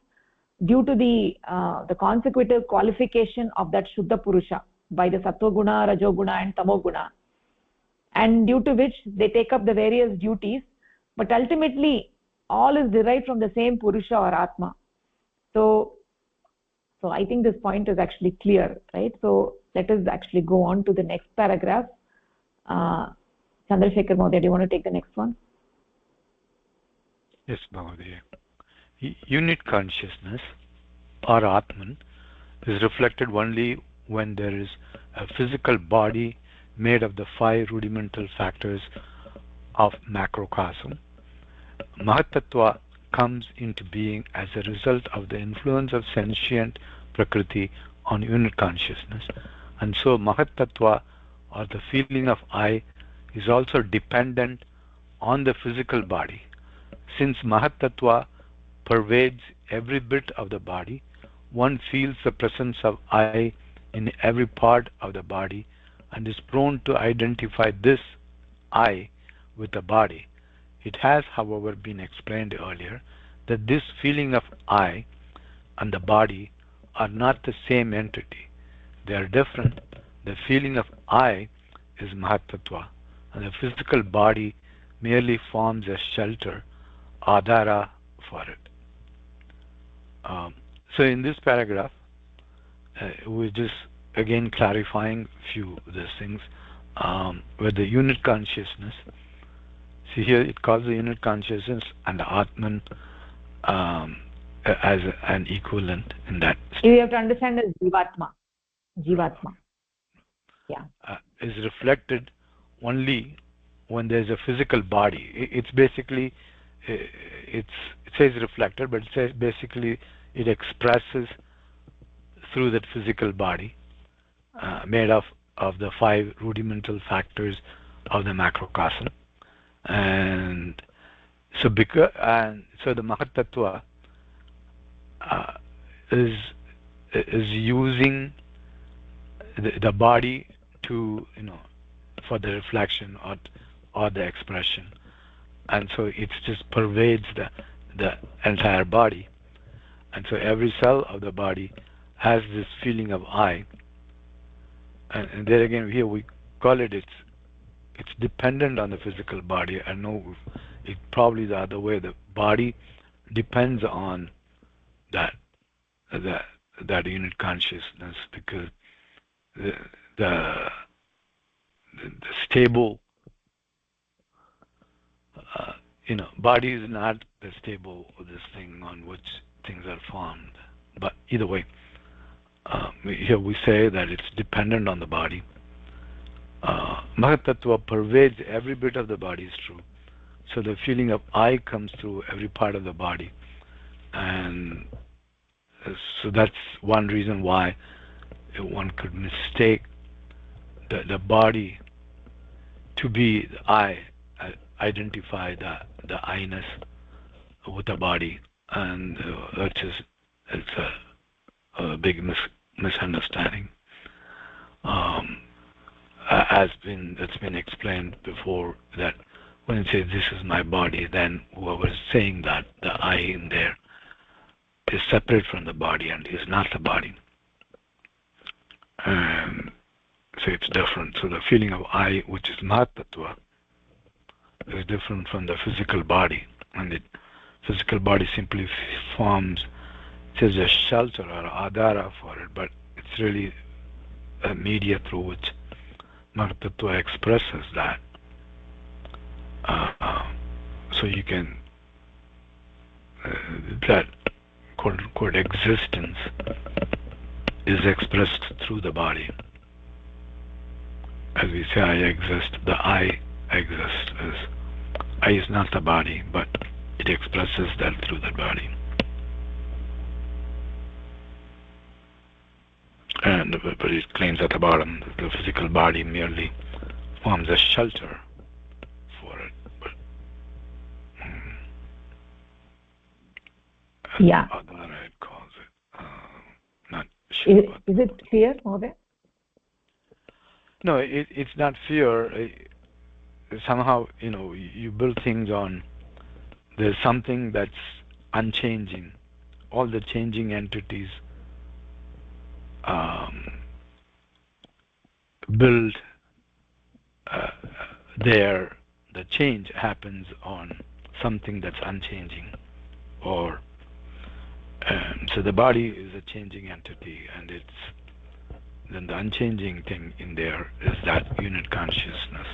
due to the consecutive qualification of that shuddha purusha by the sattva guna rajoguna and tamoguna and due to which they take up the various duties but ultimately all is derived from the same purusha or atma so I think this point is actually clear right so let us actually go on to the next paragraph Chandrasekhar Mahodaya, do you want to take the next one? Yes, Mahodaya. Unit consciousness or Atman is reflected only when there is a physical body made of the 5 rudimental factors of macrocosm. Mahatattva comes into being as a result of the influence of sentient prakriti on unit consciousness, and so Mahatattva or the feeling of I is also dependent on the physical body. Since Mahatattva pervades every bit of the body, one feels the presence of I in every part of the body and is prone to identify this I with the body. It has, however, been explained earlier that this feeling of I and the body are not the same entity. They are different. The feeling of I is Mahatattva, and the physical body merely forms a shelter, adhara, for it. So in this paragraph, we're just again clarifying few of these things. With the unit consciousness, see here it calls the unit consciousness and the Atman as an equivalent in that. You have to understand as Jivatma. Yeah. Is reflected only when there is a physical body. It's basically, it says reflected, but it says basically it expresses through that physical body made of the 5 rudimental factors of the macrocosm. And so the Mahatattva is using the body to for the reflection or the expression, and so it just pervades the entire body, and so every cell of the body has this feeling of I, and there again here we call it it's dependent on the physical body. I know it probably the other way, the body depends on that unit consciousness, because the stable body is not the stable this thing on which things are formed. But either way, here we say that it's dependent on the body. Mahatattva pervades every bit of the body, is true. So the feeling of I comes through every part of the body, and so that's one reason why one could mistake the body to be the I, identify the I-ness with the body, and it's a big misunderstanding. It's been explained before that when it says this is my body, then whoever is saying that the I in there is separate from the body and is not the body. So it's different. So the feeling of I, which is Mahatattva, is different from the physical body, and it physical body simply forms just a shelter or adhara for it, but it's really a media through which Mahatattva expresses that. So you can, that quote-unquote existence is expressed through the body. As we say, I exist, the I exist. I is not the body, but it expresses that through the body. And but it claims at the bottom that the physical body merely forms a shelter for it. But yeah, Adhara it calls it. Not sure. Is it clear, Mahodaya? No, it's not fear. Somehow, you build things on. There's something that's unchanging. All the changing entities build there. The change happens on something that's unchanging, or so the body is a changing entity, and then the unchanging thing in there is that unit consciousness.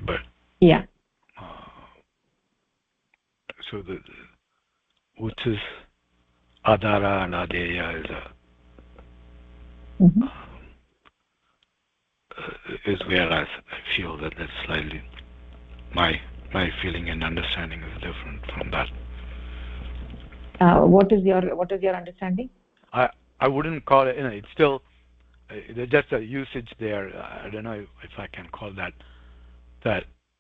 But Yeah. So which is Adhara and Adeya is where I feel that that's slightly my feeling and understanding is different from that. What is your understanding? I wouldn't call it. It's still there's just a usage there. I don't know if I can call that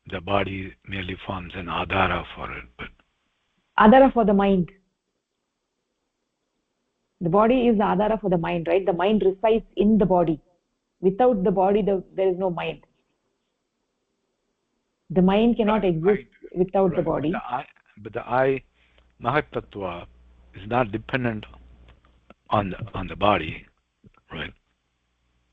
the body merely forms an adhara for it, but adhara for the mind. The body is the adhara for the mind, right? The mind resides in the body. Without the body, there is no mind. The mind cannot exist without right. the body. But the I, Mahatattva, is not dependent on the body, right?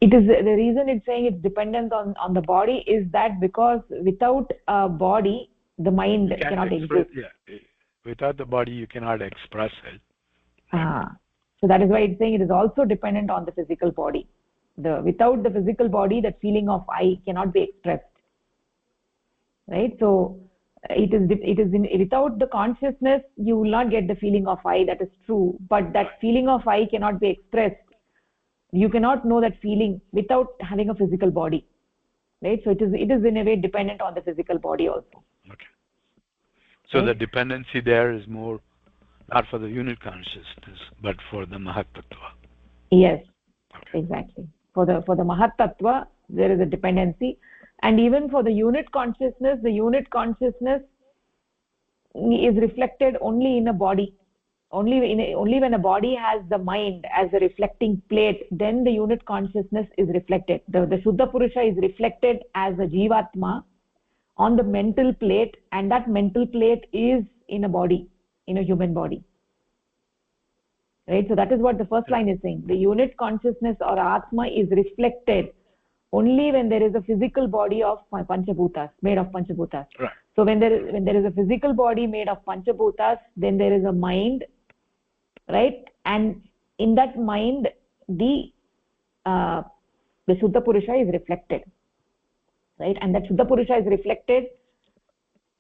It is the reason it's saying it's dependent on the body is that because without a body, the mind cannot exist. Yeah, without the body, you cannot express it. Right? So that is why it's saying it is also dependent on the physical body. Without the physical body, that feeling of I cannot be expressed. Right? So without the consciousness, you will not get the feeling of I. That is true. But that feeling of I cannot be expressed. You cannot know that feeling without having a physical body. Right? So it is in a way dependent on the physical body also. Okay. So right? The dependency there is more not for the unit consciousness, but for the Mahatattva. Yes. Okay. Exactly. For the Mahatattva, there is a dependency. And even for the unit consciousness is reflected only in a body. Only when a body has the mind as a reflecting plate, then the unit consciousness is reflected. The Shuddha Purusha is reflected as a Jivatma on the mental plate, and that mental plate is in a body, in a human body. Right? So that is what the first line is saying. The unit consciousness or Atma is reflected only when there is a physical body of Panchabhutas, made of Panchabhutas. Right. So when there is a physical body made of Panchabhutas, then there is a mind, right? And in that mind, the Shuddha Purusha is reflected, right? And that Shuddha Purusha is reflected,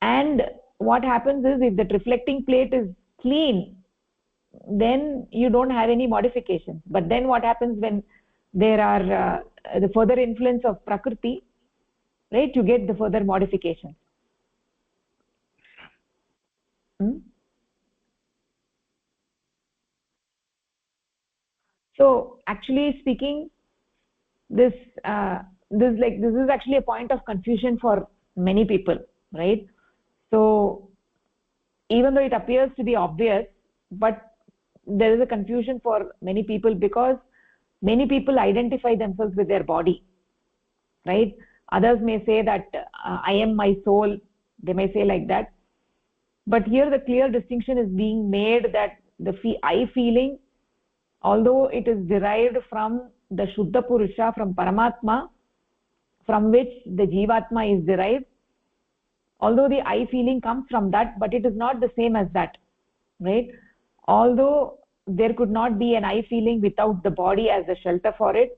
and what happens is if that reflecting plate is clean, then you don't have any modifications. But then what happens when there are the further influence of Prakriti, right? You get the further modifications. So actually speaking, this is actually a point of confusion for many people, right? So even though it appears to be obvious, but there is a confusion for many people because many people identify themselves with their body, right? Others may say that I am my soul. They may say like that. But here the clear distinction is being made that the I feeling, although it is derived from the Shuddha Purusha, from Paramatma, from which the Jivatma is derived, although the I feeling comes from that, but it is not the same as that, right? Although there could not be an I feeling without the body as a shelter for it,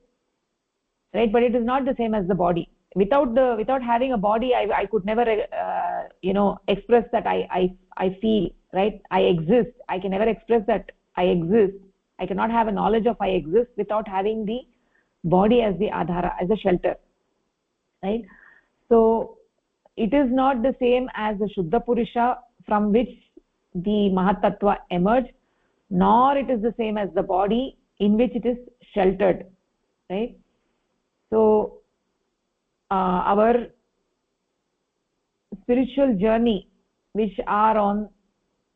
right? But it is not the same as the body. Without having a body, I could never express that I feel, right? I exist. I can never express that I exist. I cannot have a knowledge of I exist without having the body as the adhara, as a shelter, right? So it is not the same as the Shuddha Purusha from which the Mahatattva emerged, nor it is the same as the body in which it is sheltered, right? So our spiritual journey which are on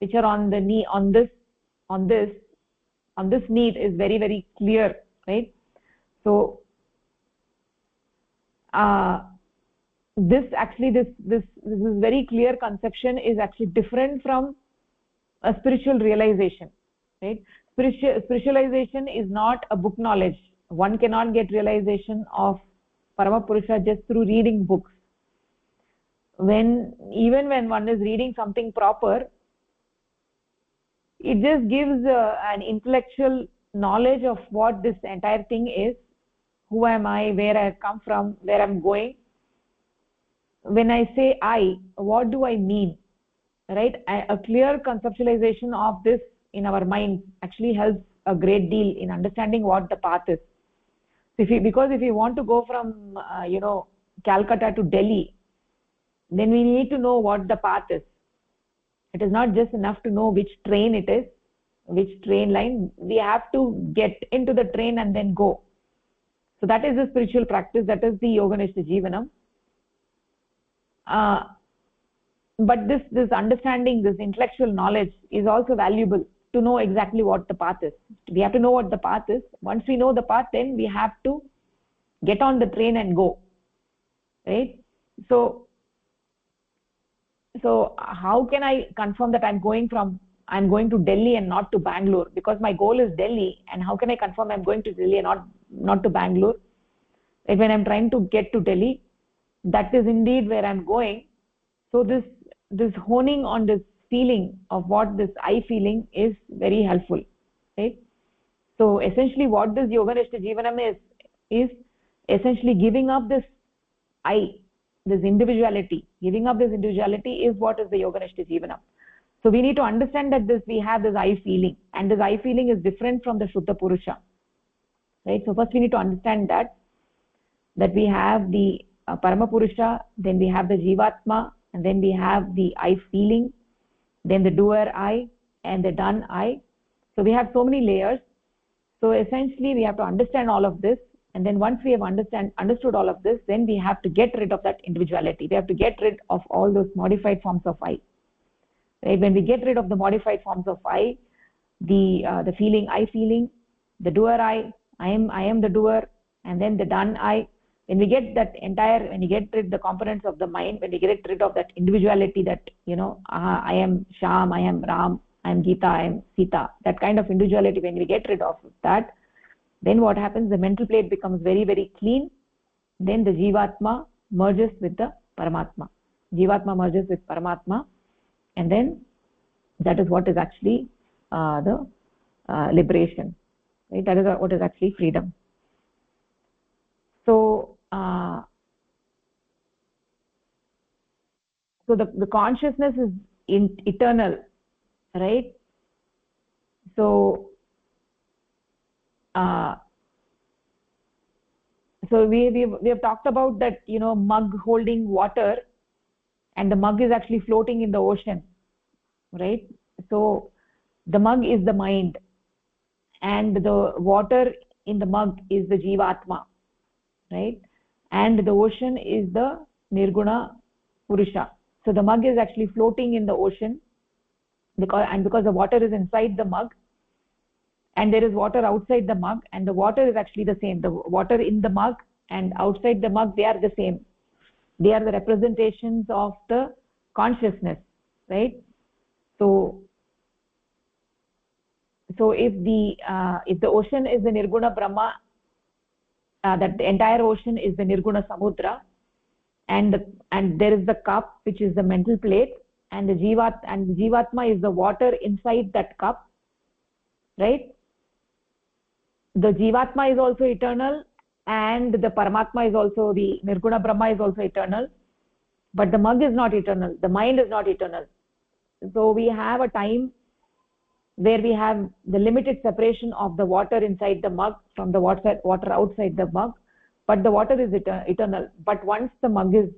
the knee on this need is very, very clear, right? So this is very clear conception is actually different from a spiritual realization, right? Spiritualization is not a book knowledge. One cannot get realization of Paramapurusha just through reading books. Even when one is reading something proper, it just gives an intellectual knowledge of what this entire thing is. Who am I, where I have come from, where I'm going. When I say I, what do I mean, right? A clear conceptualization of this in our mind actually helps a great deal in understanding what the path is. Because if you want to go from Calcutta to Delhi, then we need to know what the path is. It is not just enough to know which train it is, which train line. We have to get into the train and then go. So that is the spiritual practice. That is the Yoganishta Jivanam. But this understanding, this intellectual knowledge is also valuable to know exactly what the path is. We have to know what the path is. Once we know the path, then we have to get on the train and go, right? So how can I confirm that I'm going to Delhi and not to Bangalore? Because my goal is Delhi, and how can I confirm I'm going to Delhi and not to Bangalore? Like when I'm trying to get to Delhi, that is indeed where I'm going. So this honing on this feeling of what this I feeling is very helpful, right? So essentially what this Yoganishta Jivanam is essentially giving up this I, this individuality. Giving up this individuality is what is the Yoganishta Jivanam. So we need to understand that we have this I feeling, and this I feeling is different from the Shuddha Purusha, right? So first we need to understand that we have the Paramapurusha, then we have the Jivatma, and then we have the I feeling, then the doer I, and the done I. So we have so many layers. So essentially we have to understand all of this, and then once we have understood all of this, then we have to get rid of that individuality. We have to get rid of all those modified forms of I, right? When we get rid of the modified forms of I, the feeling I feeling, the doer I am the doer, and then the done I. When we get that when you get rid of the components of the mind, when we get rid of that individuality, that I am Sham, I am Ram, I am Geeta, I am Sita, that kind of individuality, when we get rid of that, then what happens? The mental plate becomes very, very clean. Then the Jivatma merges with the Paramatma. Jivatma merges with Paramatma, and then that is what is actually the liberation, right? That is what is actually freedom. So so the consciousness is eternal, right? So so we have talked about that, mug holding water, and the mug is actually floating in the ocean, right? So the mug is the mind, and the water in the mug is the Jivatma, right? And the ocean is the Nirguna Purusha. So the mug is actually floating in the ocean because the water is inside the mug, and there is water outside the mug, and the water is actually the same. The water in the mug and outside the mug, they are the same. They are the representations of the consciousness, right? So if the ocean is the Nirguna Brahma, that the entire ocean is the Nirguna Samudra, and there is the cup, which is the mental plate, and the jivatma is the water inside that cup, right? The jivatma is also eternal, and the Paramatma is also, the Nirguna Brahma is also eternal, but the mug is not eternal, the mind is not eternal. So we have a time where we have the limited separation of the water inside the mug from the water outside the mug, but the water is eternal. But once the mug is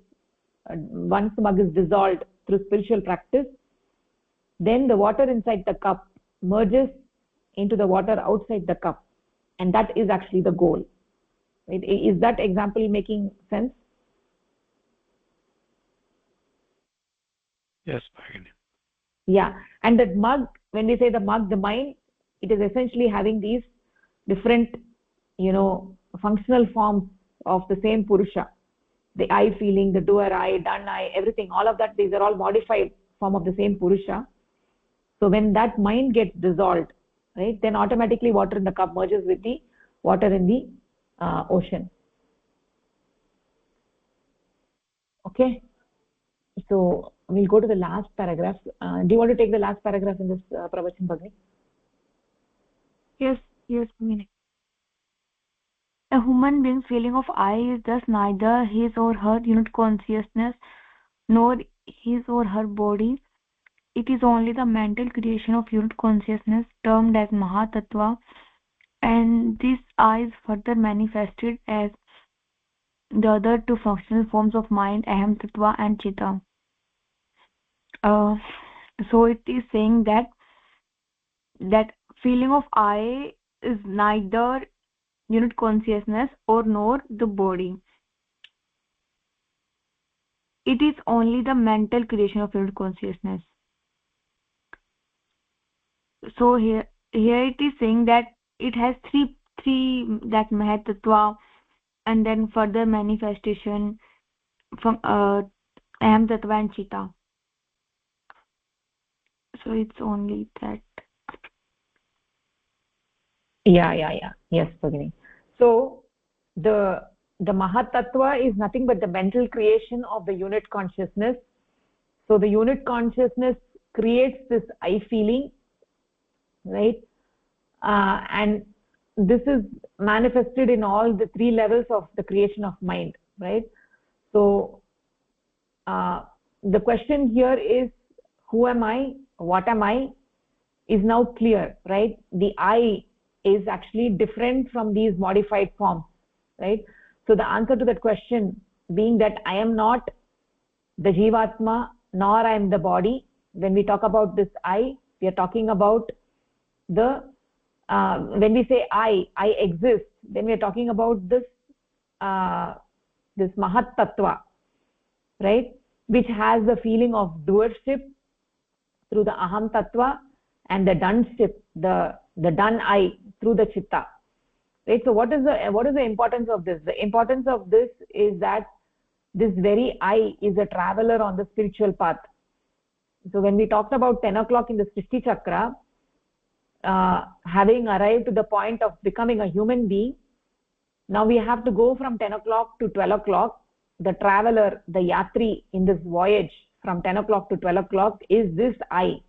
dissolved through spiritual practice, then the water inside the cup merges into the water outside the cup, and that is actually the goal. Is that example making sense? Yes, Bhagini. Yeah. And that mug, when we say the mug, the mind, it is essentially having these different, functional forms of the same Purusha. The I feeling, the doer I, done I, everything, all of that, these are all modified form of the same Purusha. So when that mind gets dissolved, right, then automatically water in the cup merges with the water in the ocean. Okay. So we'll go to the last paragraph. Do you want to take the last paragraph in this Pravachan, Bhagini? Yes, Bhagini. A human being's feeling of I is thus neither his or her unit consciousness nor his or her body. It is only the mental creation of unit consciousness termed as Mahatattva, and this I is further manifested as the other two functional forms of mind, Aham Tattva and Chitta. So it is saying that feeling of I is neither unit consciousness or nor the body. It is only the mental creation of unit consciousness. So here it is saying that it has three that Mahat Tattva, and then further manifestation from Aham Tattva and Chitta. So it's only that. Yeah. Yes, Bhagini. So the Mahat Tattva is nothing but the mental creation of the unit consciousness. So the unit consciousness creates this I feeling, right? And this is manifested in all the three levels of the creation of mind, right? So the question here is, who am I? What am I? Is now clear, right? The I is actually different from these modified forms, right? So the answer to that question being that I am not the Jivatma, nor I am the body. When we talk about this I, we are talking about the when we say I exist, then we are talking about this Mahat Tattva, right, which has the feeling of doership through the Aham Tattva, and the doneship, the done I, through the Chitta, right? So what is the importance of this? The importance of this is that this very I is a traveler on the spiritual path. So when we talked about 10 o'clock in the Srishti Chakra, having arrived to the point of becoming a human being, now we have to go from 10 o'clock to 12 o'clock. The traveler, the yatri in this voyage from 10 o'clock to 12 o'clock is this I,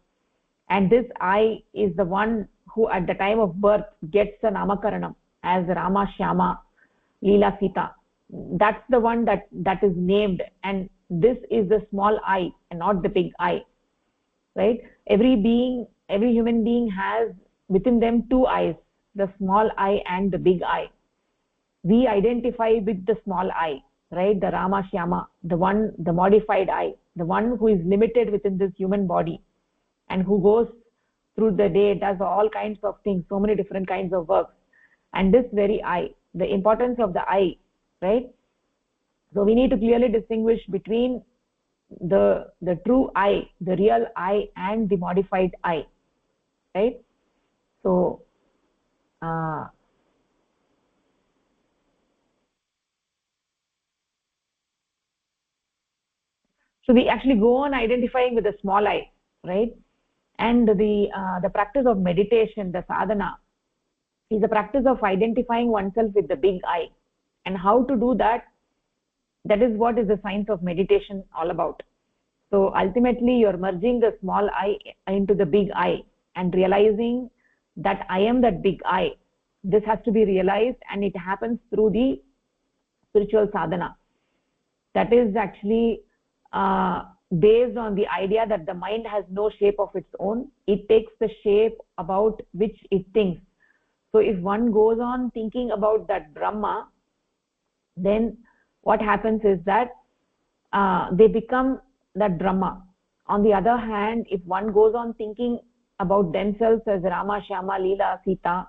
and this I is the one who at the time of birth gets the namakaranam as Rama, Shyama, Leela, Sita. That's the one that is named, and this is the small I and not the big I, right? Every human being has within them two I's, the small I and the big I. We identify with the small I, right? The Rama, Shyama, the modified I, the one who is limited within this human body and who goes through the day, does all kinds of things, so many different kinds of works. And this very I, the importance of the I, right? So we need to clearly distinguish between the true I, the real I, and the modified I, right? So so we actually go on identifying with the small I, right? And the practice of meditation, the sadhana, is the practice of identifying oneself with the big I. And how to do that? that is what is the science of meditation all about. So ultimately you're merging the small I into the big I and realizing that I am that big I. This has to be realized, and it happens through the spiritual sadhana. That is actually based on the idea that the mind has no shape of its own. It takes the shape about which it thinks. So if one goes on thinking about that Brahma, then what happens is that they become that Brahma. On the other hand, if one goes on thinking about themselves as Rama, Shyama, Leela, Sita,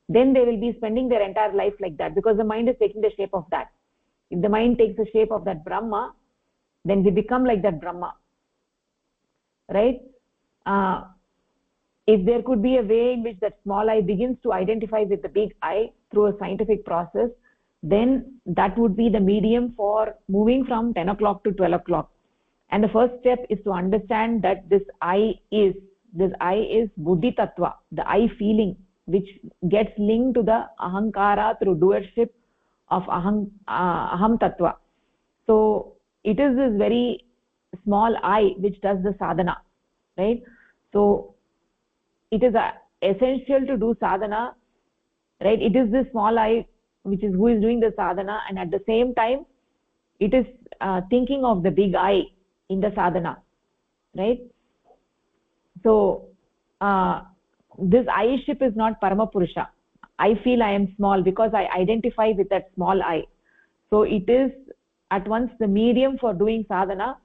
then they will be spending their entire life like that, because the mind is taking the shape of that. If the mind takes the shape of that Brahma, then we become like that Brahma, right? If there could be a way in which that small I begins to identify with the big I through a scientific process, then that would be the medium for moving from 10 o'clock to 12 o'clock. And the first step is to understand that this I is buddhi tattva, the I feeling, which gets linked to the ahankara through doership of aham tattva. So it is this very small I which does the sadhana, right? So it is essential to do sadhana, right? It is this small I which is who is doing the sadhana, and at the same time it is thinking of the big I in the sadhana, right? So this I-ship is not Paramapurusha. I feel I am small because I identify with that small I. So it is at once the medium for doing sadhana,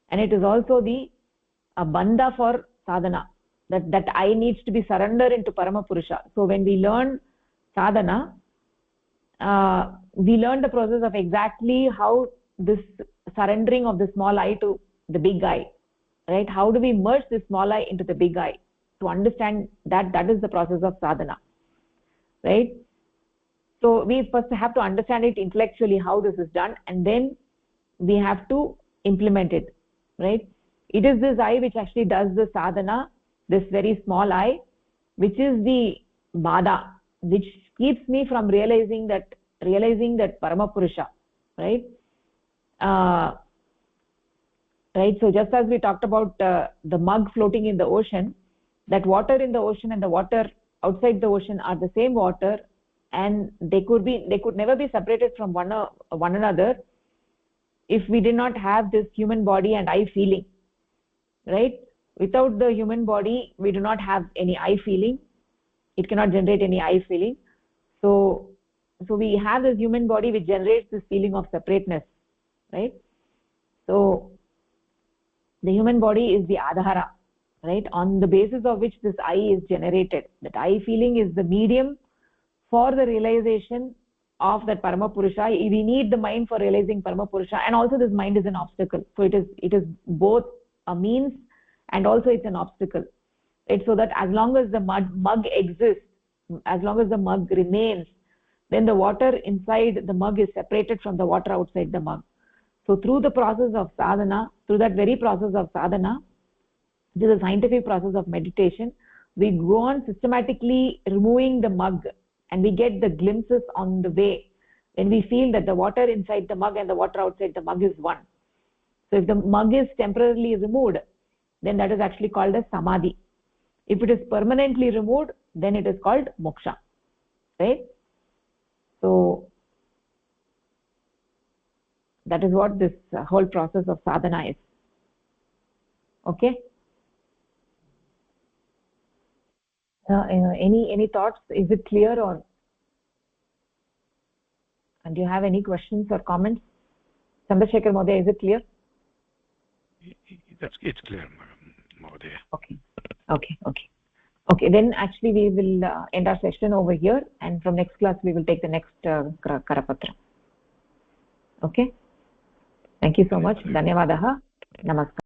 and it is also the bandha for sadhana, that I needs to be surrendered into Paramapurusha. So when we learn sadhana, we learn the process of exactly how this surrendering of the small I to the big I, right? How do we merge the small I into the big I? To understand that is the process of sadhana, right? So we first have to understand it intellectually, how this is done, and then we have to implement it, right? It is this I which actually does the sadhana, this very small I, which is the bada, which keeps me from realizing that Paramapurusha, right? Right. So just as we talked about the mug floating in the ocean, that water in the ocean and the water outside the ocean are the same water, and they could never be separated from one another if we did not have this human body and I feeling, right? Without the human body, we do not have any I feeling. It cannot generate any I feeling. So we have this human body which generates this feeling of separateness, right? So the human body is the adhara, right, on the basis of which this I is generated. That I feeling is the medium for the realization of that Paramapurusha. We need the mind for realizing Paramapurusha, and also this mind is an obstacle. So it is both a means and also it's an obstacle, right? So that as long as the mug exists, as long as the mug remains, then the water inside the mug is separated from the water outside the mug. So through the process of sadhana, through that very process of sadhana, which is a scientific process of meditation, we go on systematically removing the mug, and we get the glimpses on the way when we feel that the water inside the mug and the water outside the mug is one. So if the mug is temporarily removed, then that is actually called as samadhi. If it is permanently removed, then it is called moksha, right? So that is what this whole process of sadhana is. Okay. Any thoughts? Is it clear, or and do you have any questions or comments? Chandrasekhar Mohdaya, is it clear? It's clear, Mohdaya. Okay, then actually we will end our session over here, and from next class we will take the next Karapatra. Okay, thank you so much. Dhanyavadah. Namaskar.